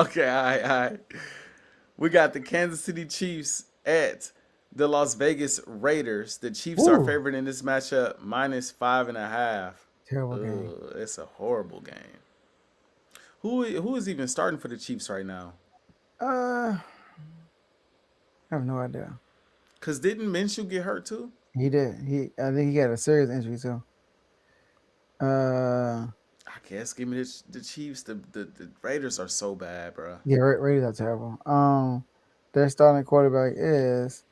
Okay, all right. We got the Kansas City Chiefs at the Las Vegas Raiders. The Chiefs are favored in this matchup, -5.5. Terrible game. It's a horrible game. Who is even starting for the Chiefs right now? I have no idea. Cause didn't Minshew get hurt too? He did. I think he had a serious injury too. I guess give me the Chiefs. The Raiders are so bad, bro. Yeah, Raiders are terrible. Their starting quarterback is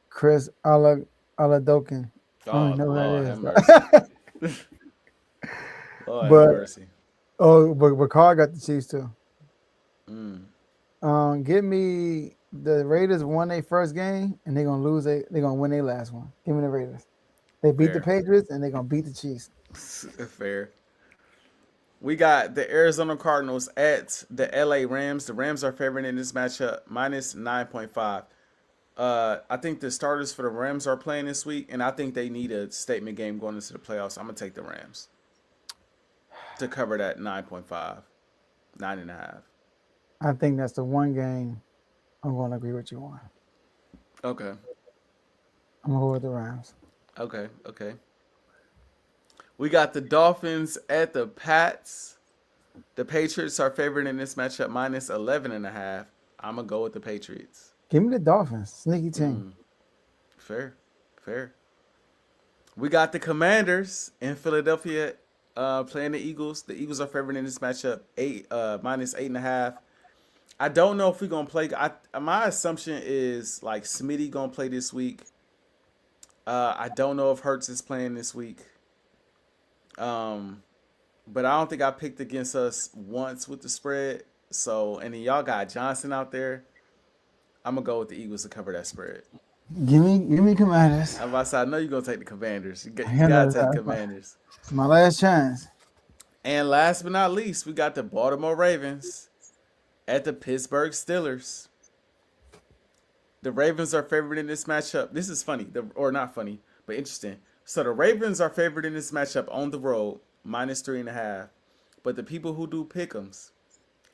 Chris Aladokin. I don't Oh even know who Lord, that have is. mercy. Lord have But mercy. but Carr got the Chiefs too. Mm. Give me the Raiders won their first game and they're gonna lose. They're gonna win their last one. Give me the Raiders. They beat the Fair. Patriots and they're gonna beat the Chiefs. Fair. We got the Arizona Cardinals at the LA Rams. The Rams are favored in this matchup, minus 9.5. I think the starters for the Rams are playing this week, and I think they need a statement game going into the playoffs. I'm going to take the Rams to cover that 9.5, 9.5. I think that's the one game I'm gonna agree with you on. Okay. I'm gonna go with the Rams. Okay. We got the Dolphins at the Pats. The Patriots are favored in this matchup, minus 11.5. I'm going to go with the Patriots. Give me the Dolphins. Sneaky team. Fair. We got the Commanders in Philadelphia playing the Eagles. The Eagles are favored in this matchup, minus 8.5. I don't know if we're going to play. My assumption is like Smitty going to play this week. I don't know if Hurts is playing this week. But I don't think I picked against us once with the spread. So, and then y'all got Johnson out there. I'm gonna go with the Eagles to cover that spread. Give me Commanders. I'm about to say, I know you're gonna take the Commanders. You gotta take the Commanders. It's my last chance. And last but not least, we got the Baltimore Ravens at the Pittsburgh Steelers. The Ravens are favored in this matchup. This is funny, or not funny, but interesting. So the Ravens are favored in this matchup on the road, minus 3.5. But the people who do Pickems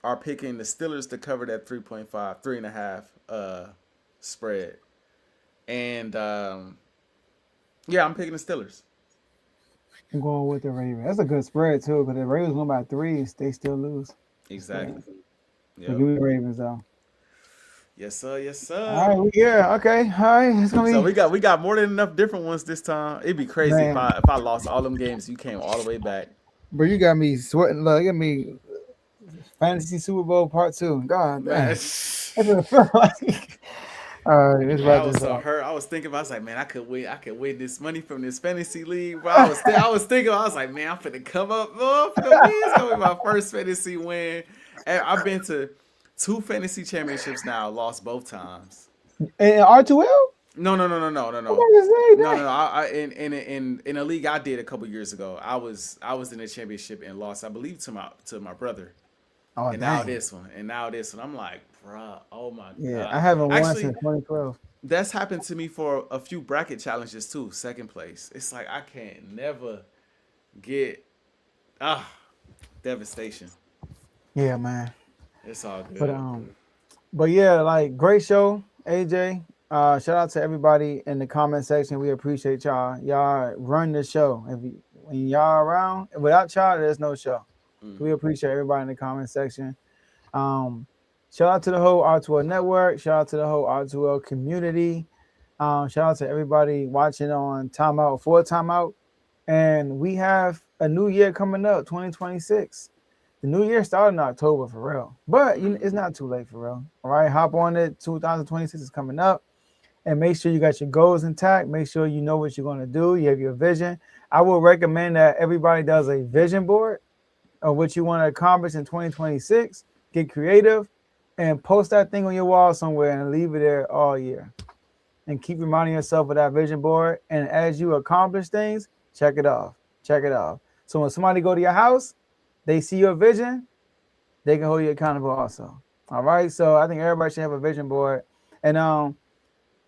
are picking the Steelers to cover that 3.5 spread. And yeah, I'm picking the Steelers. I'm going with the Ravens. That's a good spread too, because the Ravens win by 3, they still lose. Exactly. So give me the Ravens though. Yes, sir. All right, okay. All right, it's gonna be. So we got more than enough different ones this time. It'd be crazy if I lost all them games. You came all the way back. Bro, you got me sweating. Look, you got me fantasy Super Bowl part 2. God, man. That's what it felt like. All right, it's I was so hurt. I was thinking about. I was like, man, I could win this money from this fantasy league. Bro, I was thinking. I was like, man, I'm finna come up. Oh, it's gonna be my first fantasy win. And I've been to 2 fantasy championships now. Lost both times. And R2L? No. No. I in a league I did a couple years ago. I was in a championship and lost, I believe, to my brother. Oh, and dang. now this one. I'm like, bruh, oh my god. Yeah, I haven't won since 2012. That's happened to me for a few bracket challenges too. Second place. It's like I can't never get devastation. Yeah, man. It's all good. But yeah, like great show, AJ. Shout out to everybody in the comment section. We appreciate y'all. Y'all run the show. When y'all around, without y'all, there's no show. So we appreciate everybody in the comment section. Shout out to the whole R2L network. Shout out to the whole R2L community. Shout out to everybody watching on Timeout for Timeout. And we have a new year coming up, 2026. The new year started in October for real. But it's not too late for real. All right, hop on it. 2026 is coming up. And make sure you got your goals intact. Make sure you know what you're going to do. You have your vision. I will recommend that everybody does a vision board of what you want to accomplish in 2026. Get creative and post that thing on your wall somewhere and leave it there all year. And keep reminding yourself of that vision board. And as you accomplish things, check it off. So when somebody go to your house, they see your vision, they can hold you accountable also. All right. So I think everybody should have a vision board. And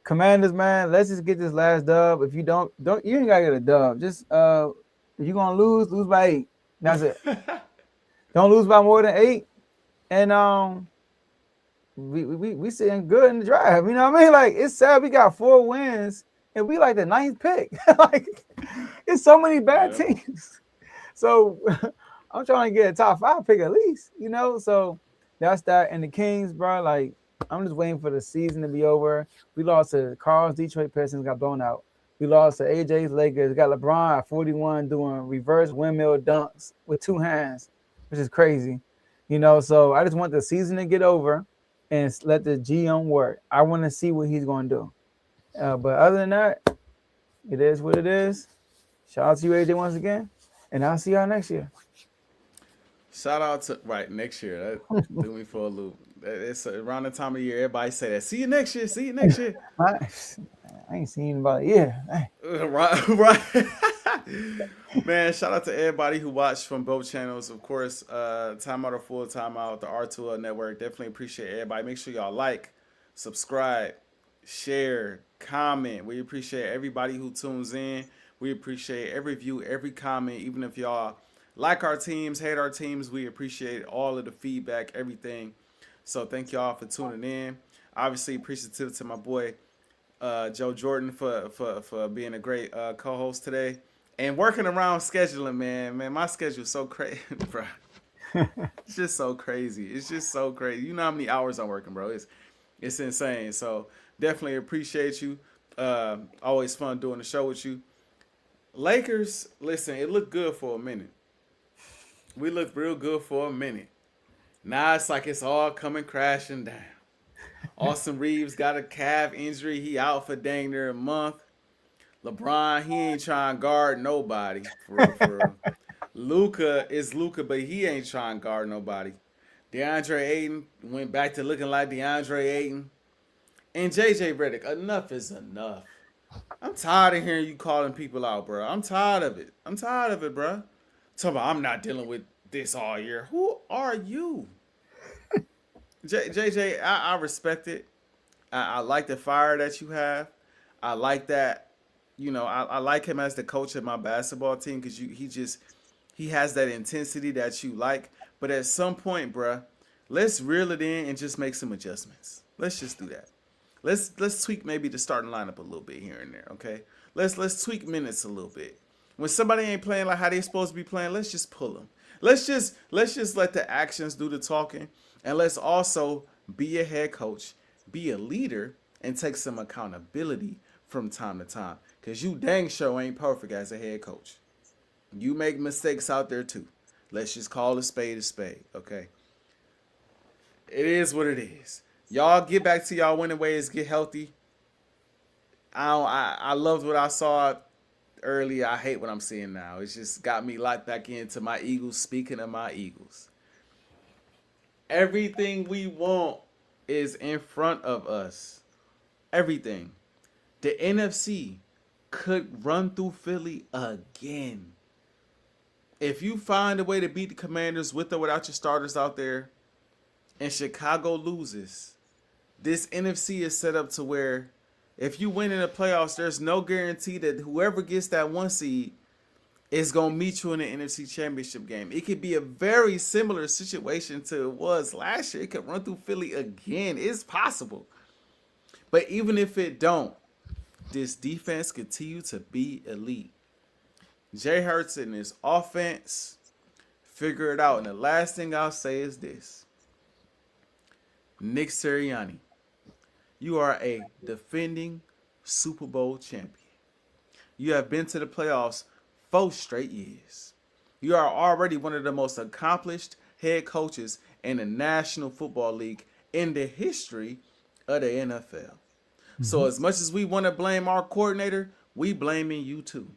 Commanders, man, let's just get this last dub. If you don't you ain't gotta get a dub. Just if you're gonna lose by 8. That's it. Don't lose by more than 8. And we sitting good in the drive. You know what I mean? Like, it's sad we got 4 wins and we like the 9th pick. Like, it's so many bad teams. So I'm trying to get a top 5 pick at least, you know. So that's that. And the Kings, bro, like I'm just waiting for the season to be over. We lost to Carl's Detroit Pistons, got blown out. We lost to AJ's Lakers. Got LeBron at 41 doing reverse windmill dunks with 2 hands, which is crazy, you know. So I just want the season to get over and let the GM work. I want to see what he's going to do. But other than that, it is what it is. Shout out to you, AJ, once again, and I'll see y'all next year. Shout out to next year. That threw me for a loop. It's around the time of year everybody say that. See you next year. See you next year. I ain't seen about a year. Right. Man, shout out to everybody who watched from both channels. Of course, Timeout or Full Timeout, the R2L Network. Definitely appreciate everybody. Make sure y'all like, subscribe, share, comment. We appreciate everybody who tunes in. We appreciate every view, every comment, even if y'all like our teams, hate our teams. We appreciate all of the feedback, everything. So thank y'all for tuning in. Obviously, appreciative to my boy Joe Jordan for being a great co-host today and working around scheduling, man. My schedule's so crazy, bro. It's just so crazy. It's just so crazy. You know how many hours I'm working, bro. It's insane. So definitely appreciate you. Always fun doing the show with you. Lakers, listen, it looked good for a minute. We looked real good for a minute. Now it's like it's all coming crashing down. Austin Reeves got a calf injury. He out for dang near a month. LeBron, he ain't trying to guard nobody. For real. Luka is Luka, but he ain't trying to guard nobody. DeAndre Ayton went back to looking like DeAndre Ayton. And JJ Redick, enough is enough. I'm tired of hearing you calling people out, bro. I'm tired of it. Bro. Talking about I'm not dealing with this all year. Who are you? JJ, I respect it. I like the fire that you have. I like that. You know, I like him as the coach of my basketball team because he has that intensity that you like. But at some point, bruh, let's reel it in and just make some adjustments. Let's just do that. Let's tweak maybe the starting lineup a little bit here and there, okay? Let's tweak minutes a little bit. When somebody ain't playing like how they supposed to be playing, let's just pull them. Let's just let the actions do the talking, and let's also be a head coach, be a leader, and take some accountability from time to time. Because you dang sure ain't perfect as a head coach. You make mistakes out there too. Let's just call a spade, okay? It is what it is. Y'all get back to y'all winning ways, get healthy. I loved what I saw earlier. I hate what I'm seeing now. It's just got me locked back into my Eagles. Speaking of my Eagles, everything we want is in front of us. Everything. The NFC could run through Philly again. If you find a way to beat the Commanders with or without your starters out there, and Chicago loses, this NFC is set up to where if you win in the playoffs, there's no guarantee that whoever gets that 1 seed is going to meet you in the NFC Championship game. It could be a very similar situation to it was last year. It could run through Philly again. It's possible. But even if it don't, this defense continue to be elite. Jay Hurts and his offense figure it out. And the last thing I'll say is this. Nick Sirianni, you are a defending Super Bowl champion. You have been to the playoffs 4 straight years. You are already one of the most accomplished head coaches in the National Football League in the history of the NFL. Mm-hmm. So as much as we want to blame our coordinator, we blaming you too.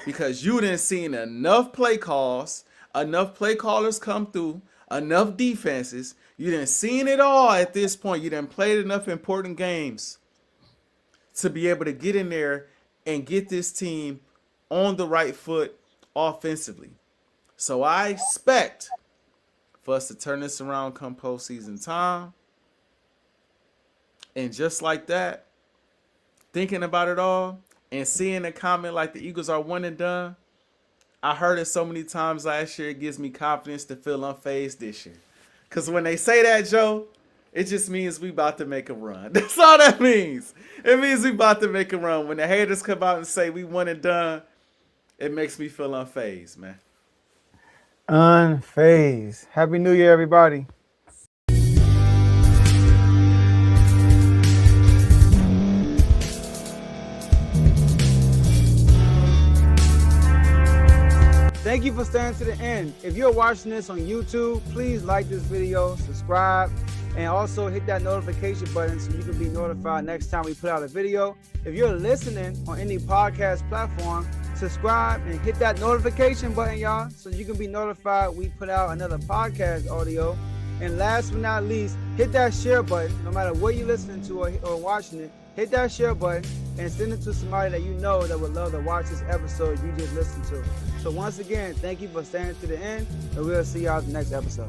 Because you didn't see enough play calls, enough play callers come through, enough defenses. You didn't seen it all at this point. You didn't played enough important games to be able to get in there and get this team on the right foot offensively. So I expect for us to turn this around come postseason time. And just like that, thinking about it all and seeing a comment like the Eagles are one and done, I heard it so many times last year, it gives me confidence to feel unfazed this year. Because when they say that, Joe, it just means we about to make a run. That's all that means. It means we about to make a run. When the haters come out and say we one and done, it makes me feel unfazed, man. Unfazed. Happy New Year, everybody. Thank you for staying to the end. If you're watching this on YouTube, please like this video, subscribe, and also hit that notification button so you can be notified next time we put out a video. If you're listening on any podcast platform, subscribe and hit that notification button, y'all, so you can be notified we put out another podcast audio. And last but not least, hit that share button. No matter what you're listening to or watching it, hit that share button and send it to somebody that you know that would love to watch this episode you just listened to. So once again, thank you for staying to the end, and we'll see y'all in the next episode.